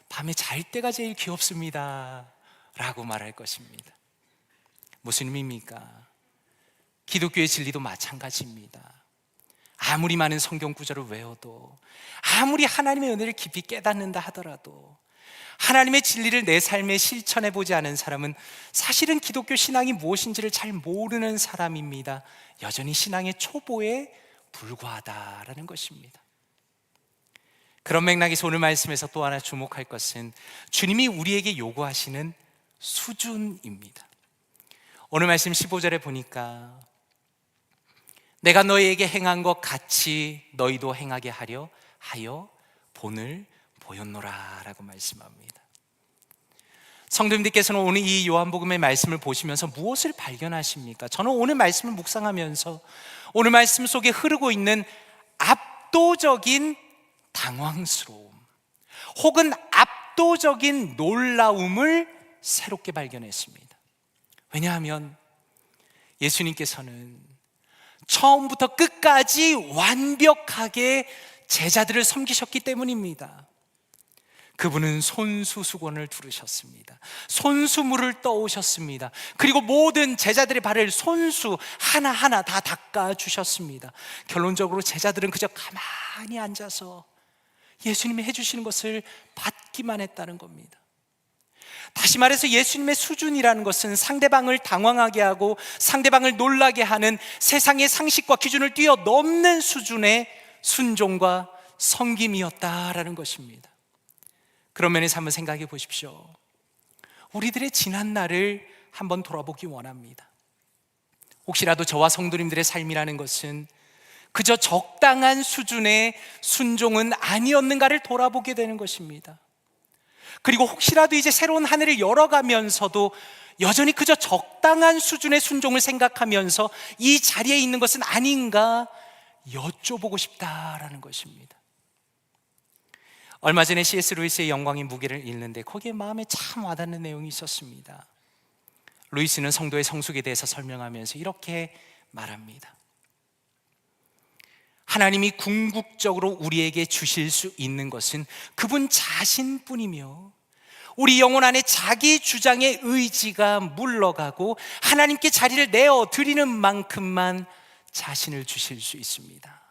밤에 잘 때가 제일 귀엽습니다 라고 말할 것입니다. 무슨 의미입니까? 기독교의 진리도 마찬가지입니다. 아무리 많은 성경 구절을 외워도, 아무리 하나님의 은혜를 깊이 깨닫는다 하더라도 하나님의 진리를 내 삶에 실천해 보지 않은 사람은 사실은 기독교 신앙이 무엇인지를 잘 모르는 사람입니다. 여전히 신앙의 초보에 불과하다라는 것입니다. 그런 맥락에서 오늘 말씀에서 또 하나 주목할 것은 주님이 우리에게 요구하시는 수준입니다. 오늘 말씀 15절에 보니까 내가 너희에게 행한 것 같이 너희도 행하게 하려 하여 본을 보였노라 라고 말씀합니다. 성도님들께서는 오늘 이 요한복음의 말씀을 보시면서 무엇을 발견하십니까? 저는 오늘 말씀을 묵상하면서 오늘 말씀 속에 흐르고 있는 압도적인 당황스러움 혹은 압도적인 놀라움을 새롭게 발견했습니다. 왜냐하면 예수님께서는 처음부터 끝까지 완벽하게 제자들을 섬기셨기 때문입니다. 그분은 손수수건을 두르셨습니다. 손수물을 떠오셨습니다. 그리고 모든 제자들의 발을 손수 하나하나 다 닦아주셨습니다. 결론적으로 제자들은 그저 가만히 앉아서 예수님이 해주시는 것을 받기만 했다는 겁니다. 다시 말해서 예수님의 수준이라는 것은 상대방을 당황하게 하고 상대방을 놀라게 하는 세상의 상식과 기준을 뛰어넘는 수준의 순종과 섬김이었다라는 것입니다. 그런 면에서 한번 생각해 보십시오. 우리들의 지난 날을 한번 돌아보기 원합니다. 혹시라도 저와 성도님들의 삶이라는 것은 그저 적당한 수준의 순종은 아니었는가를 돌아보게 되는 것입니다. 그리고 혹시라도 이제 새로운 한 해를 열어가면서도 여전히 그저 적당한 수준의 순종을 생각하면서 이 자리에 있는 것은 아닌가 여쭤보고 싶다라는 것입니다. 얼마 전에 C.S. 루이스의 영광의 무게를 읽는데 거기에 마음에 참 와닿는 내용이 있었습니다. 루이스는 성도의 성숙에 대해서 설명하면서 이렇게 말합니다. 하나님이 궁극적으로 우리에게 주실 수 있는 것은 그분 자신뿐이며 우리 영혼 안에 자기 주장의 의지가 물러가고 하나님께 자리를 내어드리는 만큼만 자신을 주실 수 있습니다.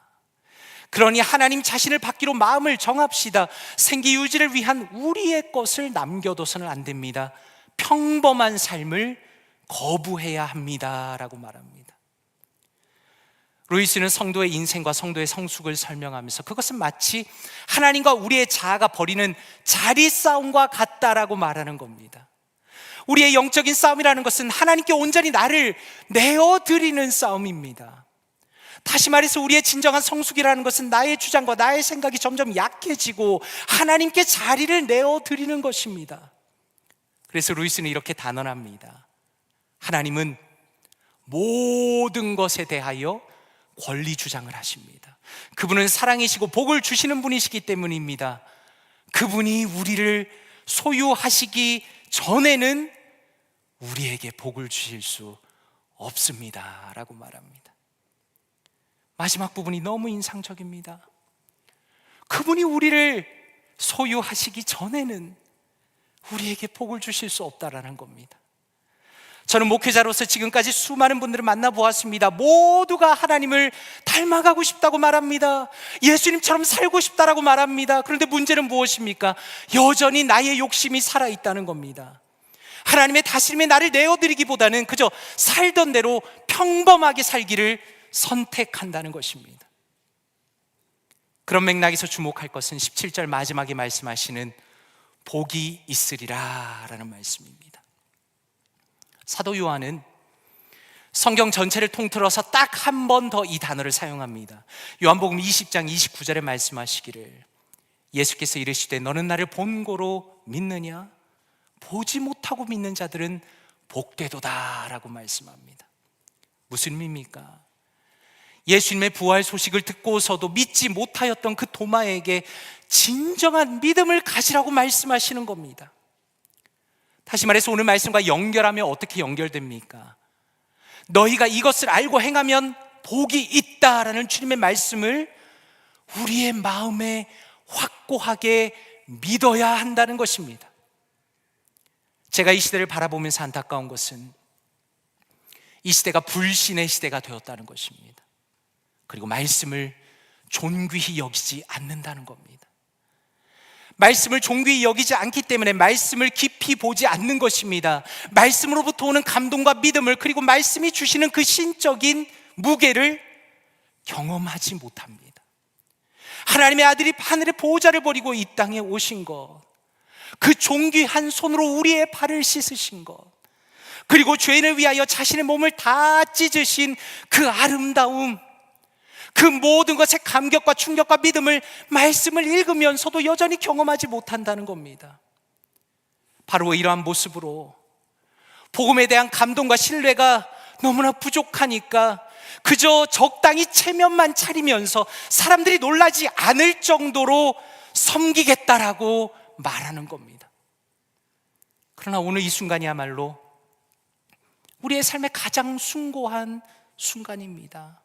그러니 하나님 자신을 받기로 마음을 정합시다. 생기 유지를 위한 우리의 것을 남겨둬서는 안 됩니다. 평범한 삶을 거부해야 합니다 라고 말합니다. 루이스는 성도의 인생과 성도의 성숙을 설명하면서 그것은 마치 하나님과 우리의 자아가 벌이는 자리 싸움과 같다라고 말하는 겁니다. 우리의 영적인 싸움이라는 것은 하나님께 온전히 나를 내어드리는 싸움입니다. 다시 말해서 우리의 진정한 성숙이라는 것은 나의 주장과 나의 생각이 점점 약해지고 하나님께 자리를 내어드리는 것입니다. 그래서 루이스는 이렇게 단언합니다. 하나님은 모든 것에 대하여 권리 주장을 하십니다. 그분은 사랑이시고 복을 주시는 분이시기 때문입니다. 그분이 우리를 소유하시기 전에는 우리에게 복을 주실 수 없습니다 라고 말합니다. 마지막 부분이 너무 인상적입니다. 그분이 우리를 소유하시기 전에는 우리에게 복을 주실 수 없다라는 겁니다. 저는 목회자로서 지금까지 수많은 분들을 만나보았습니다. 모두가 하나님을 닮아가고 싶다고 말합니다. 예수님처럼 살고 싶다라고 말합니다. 그런데 문제는 무엇입니까? 여전히 나의 욕심이 살아있다는 겁니다. 하나님의 다스림에 나를 내어드리기보다는 그저 살던 대로 평범하게 살기를 선택한다는 것입니다. 그런 맥락에서 주목할 것은 17절 마지막에 말씀하시는 복이 있으리라 라는 말씀입니다. 사도 요한은 성경 전체를 통틀어서 딱 한 번 더 이 단어를 사용합니다. 요한복음 20장 29절에 말씀하시기를 예수께서 이르시되 너는 나를 본고로 믿느냐? 보지 못하고 믿는 자들은 복되도다 라고 말씀합니다. 무슨 의미입니까? 예수님의 부활 소식을 듣고서도 믿지 못하였던 그 도마에게 진정한 믿음을 가지라고 말씀하시는 겁니다. 다시 말해서 오늘 말씀과 연결하면 어떻게 연결됩니까? 너희가 이것을 알고 행하면 복이 있다라는 주님의 말씀을 우리의 마음에 확고하게 믿어야 한다는 것입니다. 제가 이 시대를 바라보면서 안타까운 것은 이 시대가 불신의 시대가 되었다는 것입니다. 그리고 말씀을 존귀히 여기지 않는다는 겁니다. 말씀을 존귀히 여기지 않기 때문에 말씀을 깊이 보지 않는 것입니다. 말씀으로부터 오는 감동과 믿음을, 그리고 말씀이 주시는 그 신적인 무게를 경험하지 못합니다. 하나님의 아들이 하늘의 보호자를 버리고 이 땅에 오신 것, 그 존귀한 손으로 우리의 발을 씻으신 것, 그리고 죄인을 위하여 자신의 몸을 다 찢으신 그 아름다움, 그 모든 것의 감격과 충격과 믿음을 말씀을 읽으면서도 여전히 경험하지 못한다는 겁니다. 바로 이러한 모습으로 복음에 대한 감동과 신뢰가 너무나 부족하니까 그저 적당히 체면만 차리면서 사람들이 놀라지 않을 정도로 섬기겠다라고 말하는 겁니다. 그러나 오늘 이 순간이야말로 우리의 삶의 가장 숭고한 순간입니다.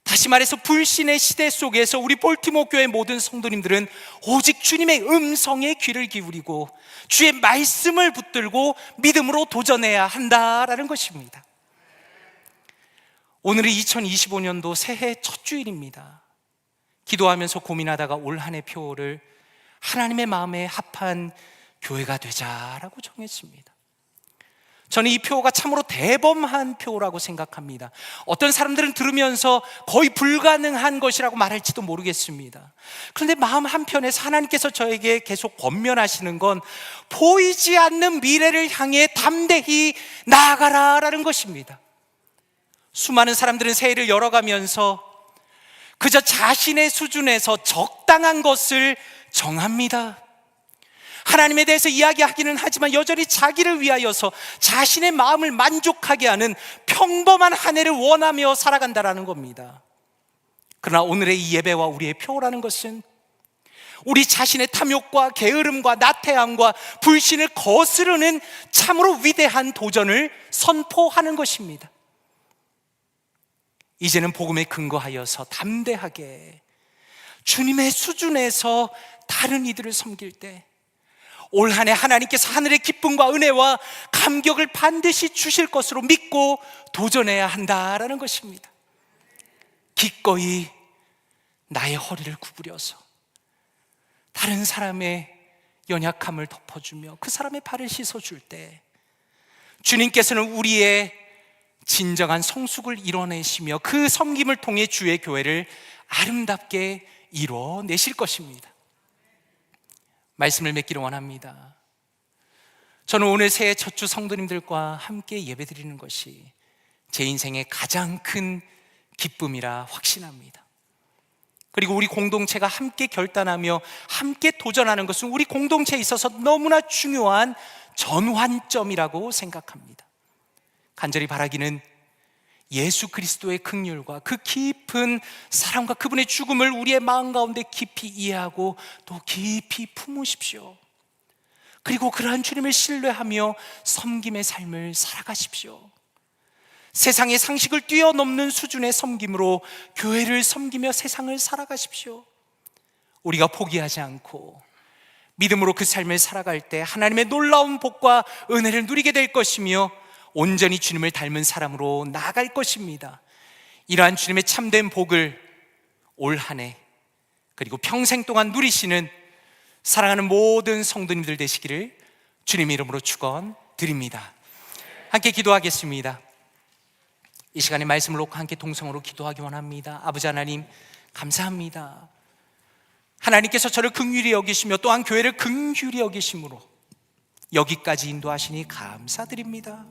다시 말해서 불신의 시대 속에서 우리 볼티모어 교회 모든 성도님들은 오직 주님의 음성에 귀를 기울이고 주의 말씀을 붙들고 믿음으로 도전해야 한다라는 것입니다. 오늘은 2025년도 새해 첫 주일입니다. 기도하면서 고민하다가 올 한 해 표를 하나님의 마음에 합한 교회가 되자라고 정했습니다. 저는 이 표가 참으로 대범한 표라고 생각합니다. 어떤 사람들은 들으면서 거의 불가능한 것이라고 말할지도 모르겠습니다. 그런데 마음 한편에서 하나님께서 저에게 계속 권면하시는 건 보이지 않는 미래를 향해 담대히 나아가라라는 것입니다. 수많은 사람들은 새해를 열어가면서 그저 자신의 수준에서 적당한 것을 정합니다. 하나님에 대해서 이야기하기는 하지만 여전히 자기를 위하여서 자신의 마음을 만족하게 하는 평범한 한 해를 원하며 살아간다라는 겁니다. 그러나 오늘의 이 예배와 우리의 표라는 것은 우리 자신의 탐욕과 게으름과 나태함과 불신을 거스르는 참으로 위대한 도전을 선포하는 것입니다. 이제는 복음에 근거하여서 담대하게 주님의 수준에서 다른 이들을 섬길 때 올 한 해 하나님께서 하늘의 기쁨과 은혜와 감격을 반드시 주실 것으로 믿고 도전해야 한다라는 것입니다. 기꺼이 나의 허리를 구부려서 다른 사람의 연약함을 덮어주며 그 사람의 발을 씻어줄 때 주님께서는 우리의 진정한 성숙을 이뤄내시며 그 섬김을 통해 주의 교회를 아름답게 이뤄내실 것입니다. 말씀을 맺기를 원합니다. 저는 오늘 새해 첫 주 성도님들과 함께 예배드리는 것이 제 인생의 가장 큰 기쁨이라 확신합니다. 그리고 우리 공동체가 함께 결단하며 함께 도전하는 것은 우리 공동체에 있어서 너무나 중요한 전환점이라고 생각합니다. 간절히 바라기는 예수 그리스도의 긍휼과 그 깊은 사랑과 그분의 죽음을 우리의 마음 가운데 깊이 이해하고 또 깊이 품으십시오. 그리고 그러한 주님을 신뢰하며 섬김의 삶을 살아가십시오. 세상의 상식을 뛰어넘는 수준의 섬김으로 교회를 섬기며 세상을 살아가십시오. 우리가 포기하지 않고 믿음으로 그 삶을 살아갈 때 하나님의 놀라운 복과 은혜를 누리게 될 것이며 온전히 주님을 닮은 사람으로 나아갈 것입니다. 이러한 주님의 참된 복을 올 한 해 그리고 평생 동안 누리시는 사랑하는 모든 성도님들 되시기를 주님의 이름으로 축원드립니다. 함께 기도하겠습니다. 이 시간에 말씀을 놓고 함께 동성으로 기도하기 원합니다. 아버지 하나님 감사합니다. 하나님께서 저를 긍휼히 여기시며 또한 교회를 긍휼히 여기심으로 여기까지 인도하시니 감사드립니다.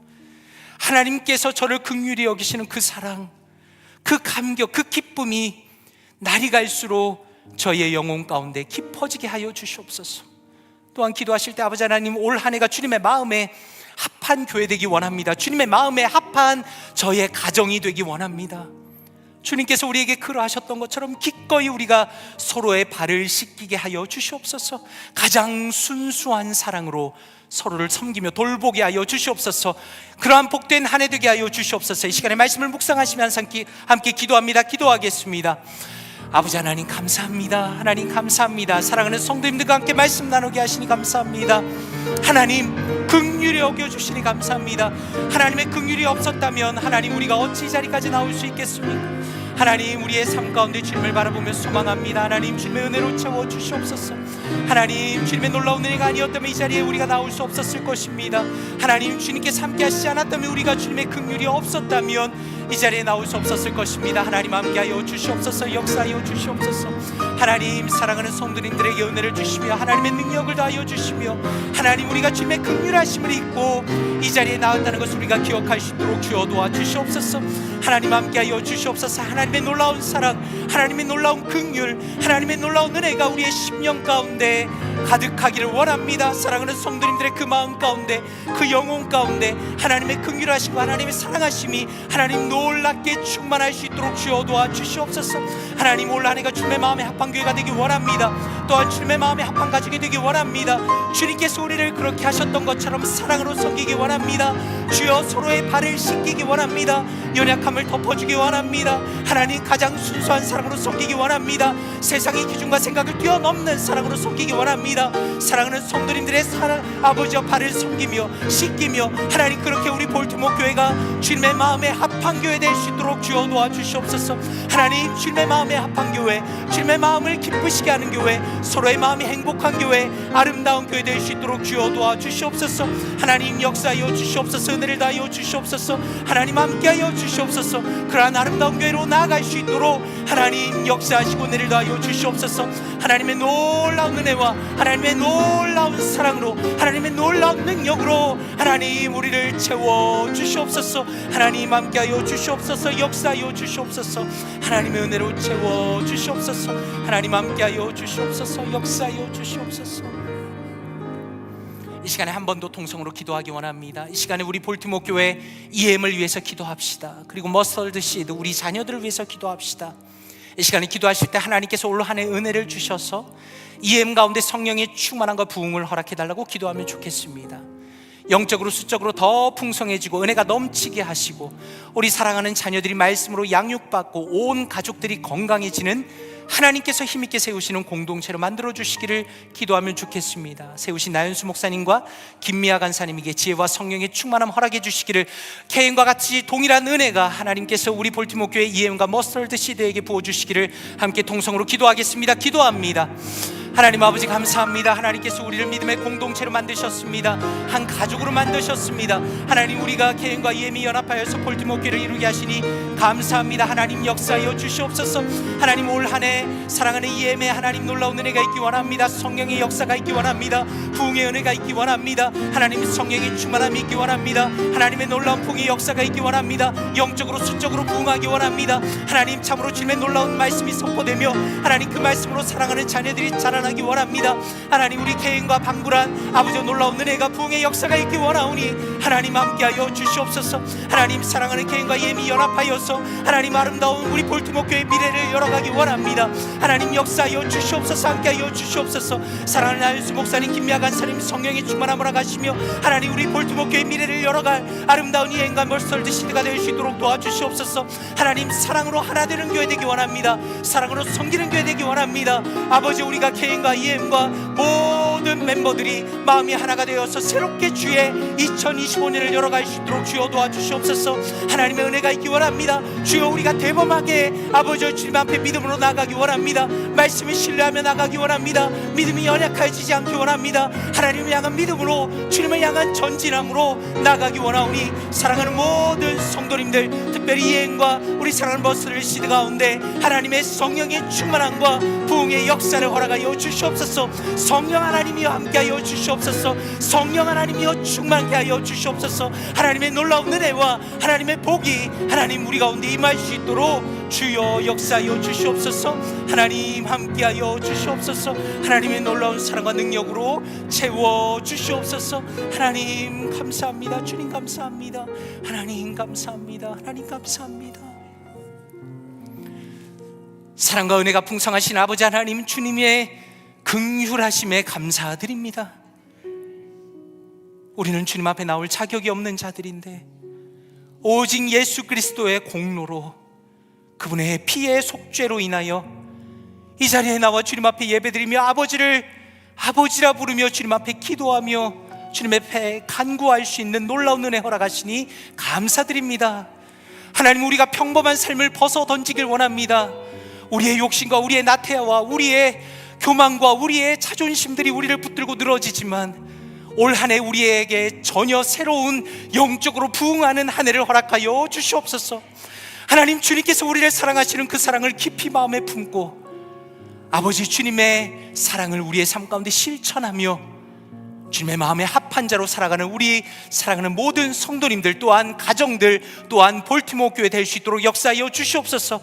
하나님께서 저를 긍휼히 여기시는 그 사랑, 그 감격, 그 기쁨이 날이 갈수록 저희의 영혼 가운데 깊어지게 하여 주시옵소서. 또한 기도하실 때 아버지 하나님 올 한 해가 주님의 마음에 합한 교회 되기 원합니다. 주님의 마음에 합한 저의 가정이 되기 원합니다. 주님께서 우리에게 그러하셨던 것처럼 기꺼이 우리가 서로의 발을 씻기게 하여 주시옵소서. 가장 순수한 사랑으로 서로를 섬기며 돌보게 하여 주시옵소서. 그러한 복된 한 해 되게 하여 주시옵소서. 이 시간에 말씀을 묵상하시면서 함께 기도합니다. 기도하겠습니다. 아버지 하나님 감사합니다. 하나님 감사합니다. 사랑하는 성도님들과 함께 말씀 나누게 하시니 감사합니다. 하나님 긍휼히 여겨주시니 감사합니다. 하나님의 긍휼이 없었다면 하나님 우리가 어찌 이 자리까지 나올 수 있겠습니까? 하나님 우리의 삶 가운데 주님을 바라보며 소망합니다. 하나님 주님의 은혜로 채워주시옵소서. 하나님 주님의 놀라운 은혜가 아니었다면 이 자리에 우리가 나올 수 없었을 것입니다. 하나님 주님께서 함께 하시지 않았다면, 우리가 주님의 긍휼이 없었다면 이 자리에 나올 수 없었을 것입니다. 하나님 함께하여 주시옵소서. 역사하여 주시옵소서. 하나님 사랑하는 성도님들에게 은혜를 주시며 하나님의 능력을 다하여 주시며 하나님 우리가 주님의 긍휼하심을 잊고 이 자리에 나왔다는 것을 우리가 기억할 수 있도록 주여 도와주시옵소서. 하나님 함께하여 주시옵소서. 하나님의 놀라운 사랑, 하나님의 놀라운 긍휼, 하나님의 놀라운 은혜가 우리의 심령 가운데 가득하기를 원합니다. 사랑하는 성도님들의 그 마음 가운데, 그 영혼 가운데 하나님의 긍휼하심과 하나님의 사랑하심이 하나님 놀랍게 충만할 수 있도록 주여 도와주시옵소서. 하나님 올 한 해가 주님의 마음에 합한 교회가 되기 원합니다. 또한 주님의 마음에 합한 가족이 되기 원합니다. 주님께서 우리를 그렇게 하셨던 것처럼 사랑으로 섬기기 원합니다. 주여 서로의 발을 씻기기 원합니다. 연약함을 덮어주기 원합니다. 하나님 가장 순수한 사랑으로 섬기기 원합니다. 세상의 기준과 생각을 뛰어넘는 사랑으로 섬기기 원합니다. 사랑하는 성도님들의 사랑 아버지와 발을 섬기며 씻기며 하나님 그렇게 우리 볼티모어 교회가 주님의 마음에 합한 교회 될 수 있도록 주여 도와주시옵소서. 하나님 주님의 마음에 합한 교회, 주님의 마음을 기쁘시게 하는 교회, 서로의 마음이 행복한 교회, 아름다운 교회 될 수 있도록 주여 도와주시옵소서. 하나님 역사하여 주시옵소서. 은혜를 다하여 주시옵소서. 하나님 함께하여 주시옵소서. 그러한 아름다운 교회로 나아갈 수 있도록 하나님 역사하시고 은혜를 다하여 주시옵소서. 하나님의 놀라운 은혜와 하나님의 놀라운 사랑으로 하나님의 놀라운 능력으로 하나님 우리를 채워 주시옵소서. 하나님 함께하여 주시옵소서. 역사하여 주시옵소서. 하나님의 은혜로 채워 주시옵소서. 하나님 함께하여 주시옵소서. 역사하여 주시옵소서. 이 시간에 한 번 더 통성으로 기도하기 원합니다. 이 시간에 우리 볼티모어 교회 EM을 위해서 기도합시다. 그리고 머스터드 시드 우리 자녀들을 위해서 기도합시다. 이 시간에 기도하실 때 하나님께서 올 한 해 은혜를 주셔서 EM 가운데 성령의 충만함과 부흥을 허락해달라고 기도하면 좋겠습니다. 영적으로 수적으로 더 풍성해지고 은혜가 넘치게 하시고 우리 사랑하는 자녀들이 말씀으로 양육받고 온 가족들이 건강해지는 하나님께서 힘있게 세우시는 공동체로 만들어주시기를 기도하면 좋겠습니다. 세우신 나연수 목사님과 김미아 간사님에게 지혜와 성령의 충만함 허락해 주시기를, 개인과 같이 동일한 은혜가 하나님께서 우리 볼티모어 교회 EM과 머스터드 시드에게 부어주시기를 함께 통성으로 기도하겠습니다. 기도합니다. 하나님 아버지 감사합니다. 하나님께서 우리를 믿음의 공동체로 만드셨습니다. 한 가족으로 만드셨습니다. 하나님 우리가 개인과 EM이 연합하여서 볼티모어 교회를 이루게 하시니 감사합니다. 하나님 역사하여 주시옵소서. 하나님 올 한 해 사랑하는 EM에 하나님 놀라운 은혜가 있기 원합니다. 성령의 역사가 있기 원합니다. 부흥의 은혜가 있기 원합니다. 하나님 성령의 충만함이 있기 원합니다. 하나님의 놀라운 부흥의 역사가 있기 원합니다. 영적으로 수적으로 부흥하기 원합니다. 하나님 참으로 주님의 놀라운 말씀이 선포되며 하나님 그 말씀으로 사랑하는 자녀들이 자라나기 원합니다. 하나님 우리 개인과 방불한 아버지 놀라운 은혜가 부흥의 역사가 있기 원하오니 하나님 함께하여 주시옵소서. 하나님 사랑하는 개인과 EM이 연합하여서 하나님 아름다운 우리 볼티모어 교회 미래를 열어가기 원합니다. 하나님 역사하여 주시옵소서. 함께하여 주시옵소서. 사랑하는 나연수 목사님, 김미아 간사님 성령의 충만함을 허락하시며 하나님 우리 볼티모어 교회 미래를 열어갈 아름다운 EM과 머스터드 시드가 될 수 있도록 도와주시옵소서. 하나님 사랑으로 하나 되는 교회 되기 원합니다. 사랑으로 섬기는 교회 되기 원합니다. 아버지 우리가 개인과 EM과 모든 멤버들이 마음이 하나가 되어서 새롭게 주의 2025년을 열어갈 수 있도록 주여 도와주시옵소서. 하나님의 은혜가 있기 원합니다. 주여 우리가 대범하게 아버지 주님 앞에 믿음으로 나가기 원합니다. 말씀을 신뢰하며 나가기 원합니다. 믿음이 연약해지지 않기 원합니다. 하나님을 향한 믿음으로 주님을 향한 전진함으로 나가기 원하오니 사랑하는 모든 성도님들, 특별히 EM과 우리 사랑하는 머스터드 시드 가운데 하나님의 성령의 충만함과 부흥의 역사를 허락하여 주시옵소서. 성령 하나님이여 함께하여 주시옵소서. 성령 하나님이여 충만케 하여 주시옵소서. 하나님의 놀라운 은혜와 하나님의 복이 하나님 우리 가운데 임할 수 있도록 주여 역사하여 주시옵소서. 하나님 함께하여 주시옵소서. 하나님의 놀라운 사랑과 능력으로 채워 주시옵소서. 하나님 감사합니다. 주님 감사합니다. 하나님 감사합니다. 하나님 감사합니다. 사랑과 은혜가 풍성하신 아버지 하나님, 주님의 긍휼하심에 감사드립니다. 우리는 주님 앞에 나올 자격이 없는 자들인데 오직 예수 그리스도의 공로로, 그분의 피의 속죄로 인하여 이 자리에 나와 주님 앞에 예배드리며 아버지를 아버지라 부르며 주님 앞에 기도하며 주님 앞에 간구할 수 있는 놀라운 은혜 허락하시니 감사드립니다. 하나님, 우리가 평범한 삶을 벗어 던지길 원합니다. 우리의 욕심과 우리의 나태함과 우리의 교만과 우리의 자존심들이 우리를 붙들고 늘어지지만 올 한 해 우리에게 전혀 새로운 영적으로 부흥하는 한 해를 허락하여 주시옵소서. 하나님, 주님께서 우리를 사랑하시는 그 사랑을 깊이 마음에 품고 아버지 주님의 사랑을 우리의 삶 가운데 실천하며 주님의 마음에 합한 자로 살아가는 우리 사랑하는 모든 성도님들, 또한 가정들, 또한 볼티모어 교회 될 수 있도록 역사하여 주시옵소서.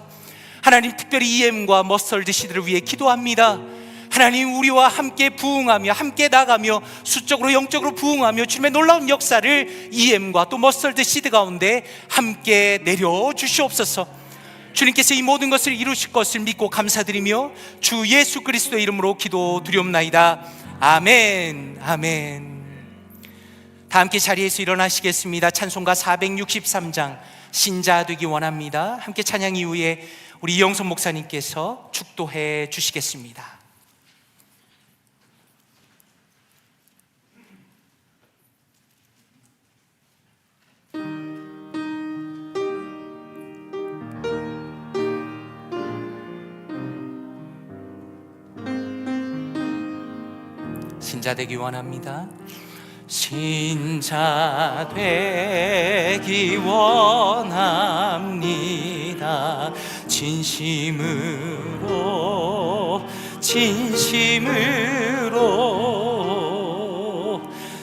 하나님, 특별히 EM과 머스터드 시드를 위해 기도합니다. 하나님, 우리와 함께 부흥하며 함께 나가며 수적으로 영적으로 부흥하며 주님의 놀라운 역사를 EM과 또 머스터드 시드 가운데 함께 내려 주시옵소서. 주님께서 이 모든 것을 이루실 것을 믿고 감사드리며 주 예수 그리스도의 이름으로 기도드리옵나이다. 아멘. 아멘. 다 함께 자리에서 일어나시겠습니다. 찬송가 463장 신자 되기 원합니다. 함께 찬양 이후에 우리 이영선 목사님께서 축도해 주시겠습니다. 신자 되기 원합니다. 신자 되기 원합니다. 진심으로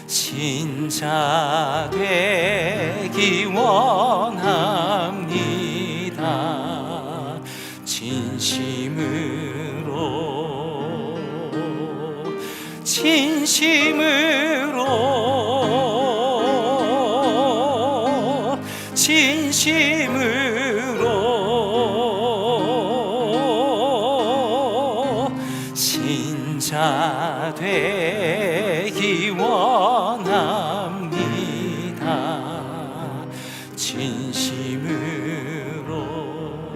신자 되기 원합니다. 진심으로 신자 되기 원합니다. 진심으로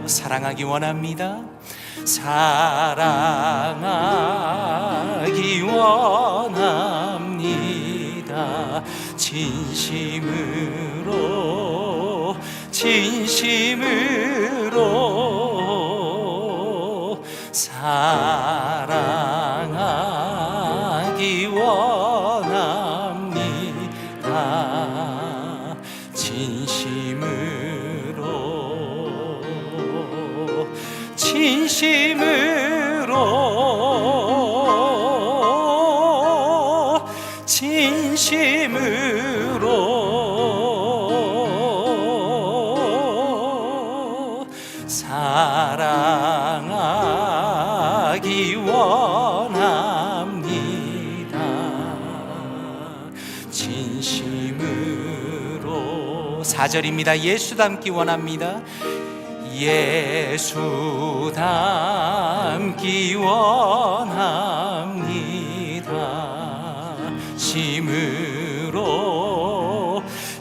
사랑하기 원합니다. 사랑하기 원합니다. 진심으로 사랑하기 원합니다. 진심으로 사랑하기 원합니다. 진심으로 4절입니다. 예수 닮기 원합니다. 예수 닮기 원합니다.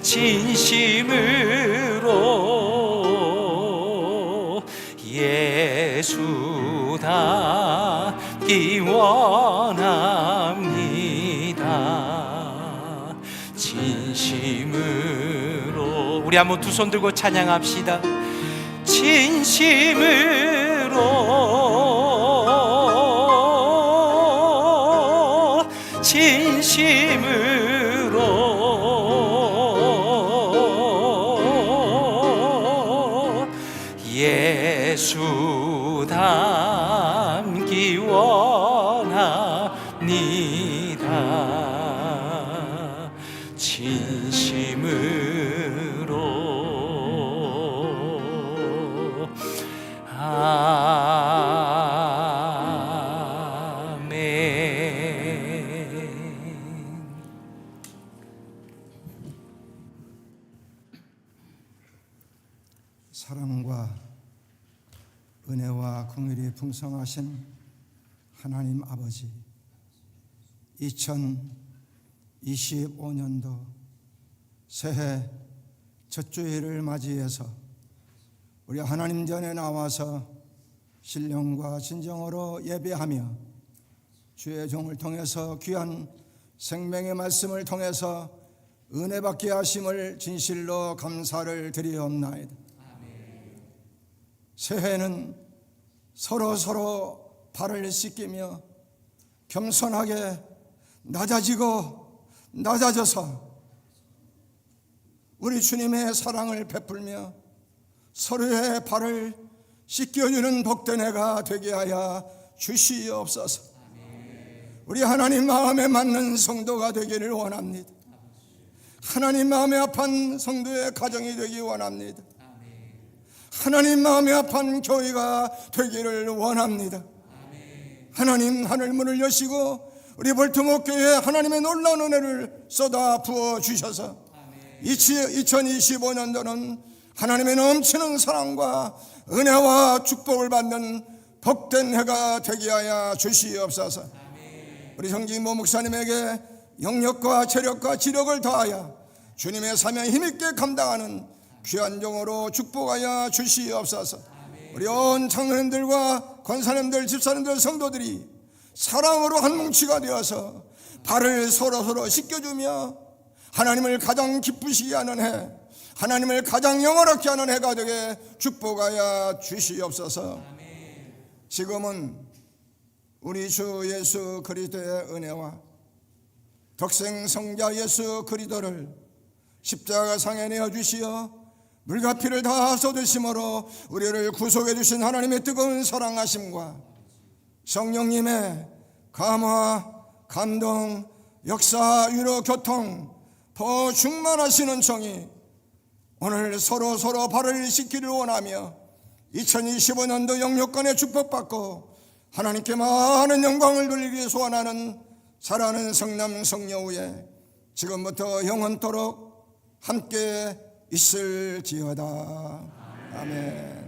진심으로 예수 닮기 원합니다. 진심으로 우리 한번 두 손 들고 찬양합시다. 진심으로 예수 닮기 원합니다. 진심으로 사랑과 은혜와 긍휼이 우리 풍성하신 하나님 아버지, 2025년도 새해 첫 주일을 맞이해서 우리 하나님 전에 나와서 신령과 진정으로 예배하며 주의 종을 통해서 귀한 생명의 말씀을 통해서 은혜 받게 하심을 진실로 감사를 드리옵나이다. 새해는 서로 발을 씻기며 겸손하게 낮아지고 낮아져서 우리 주님의 사랑을 베풀며 서로의 발을 씻겨주는 복된 해가 되게 하여 주시옵소서. 우리 하나님 마음에 맞는 성도가 되기를 원합니다. 하나님 마음에 합한 성도의 가정이 되기 원합니다. 하나님 마음에 합한 교회가 되기를 원합니다. 하나님 하늘문을 여시고 우리 볼트목 교회에 하나님의 놀라운 은혜를 쏟아 부어 주셔서 2025년도는 하나님의 넘치는 사랑과 은혜와 축복을 받는 복된 해가 되게 하여 주시옵소서. 우리 성진모 목사님에게 영력과 체력과 지력을 다하여 주님의 사명 힘있게 감당하는 귀한 종으로 축복하여 주시옵소서. 우리 온 장로님들과 권사님들, 집사님들, 성도들이 사랑으로 한 뭉치가 되어서 발을 서로 씻겨주며 하나님을 가장 기쁘시게 하는 해, 하나님을 가장 영원하게 하는 해가 되게 축복하여 주시옵소서. 지금은 우리 주 예수 그리스도의 은혜와 독생 성자 예수 그리스도를 십자가상에 내어주시어 물과 피를 다 쏟으심으로 우리를 구속해 주신 하나님의 뜨거운 사랑하심과 성령님의 감화, 감동, 역사, 위로, 교통 더 충만하시는 정이 오늘 서로 발을 씻기를 원하며 2025년도 영육간에 축복받고 하나님께 많은 영광을 돌리기 소원하는 사랑하는 성남 성녀우에 지금부터 영원토록 함께 있을지어다. 아멘.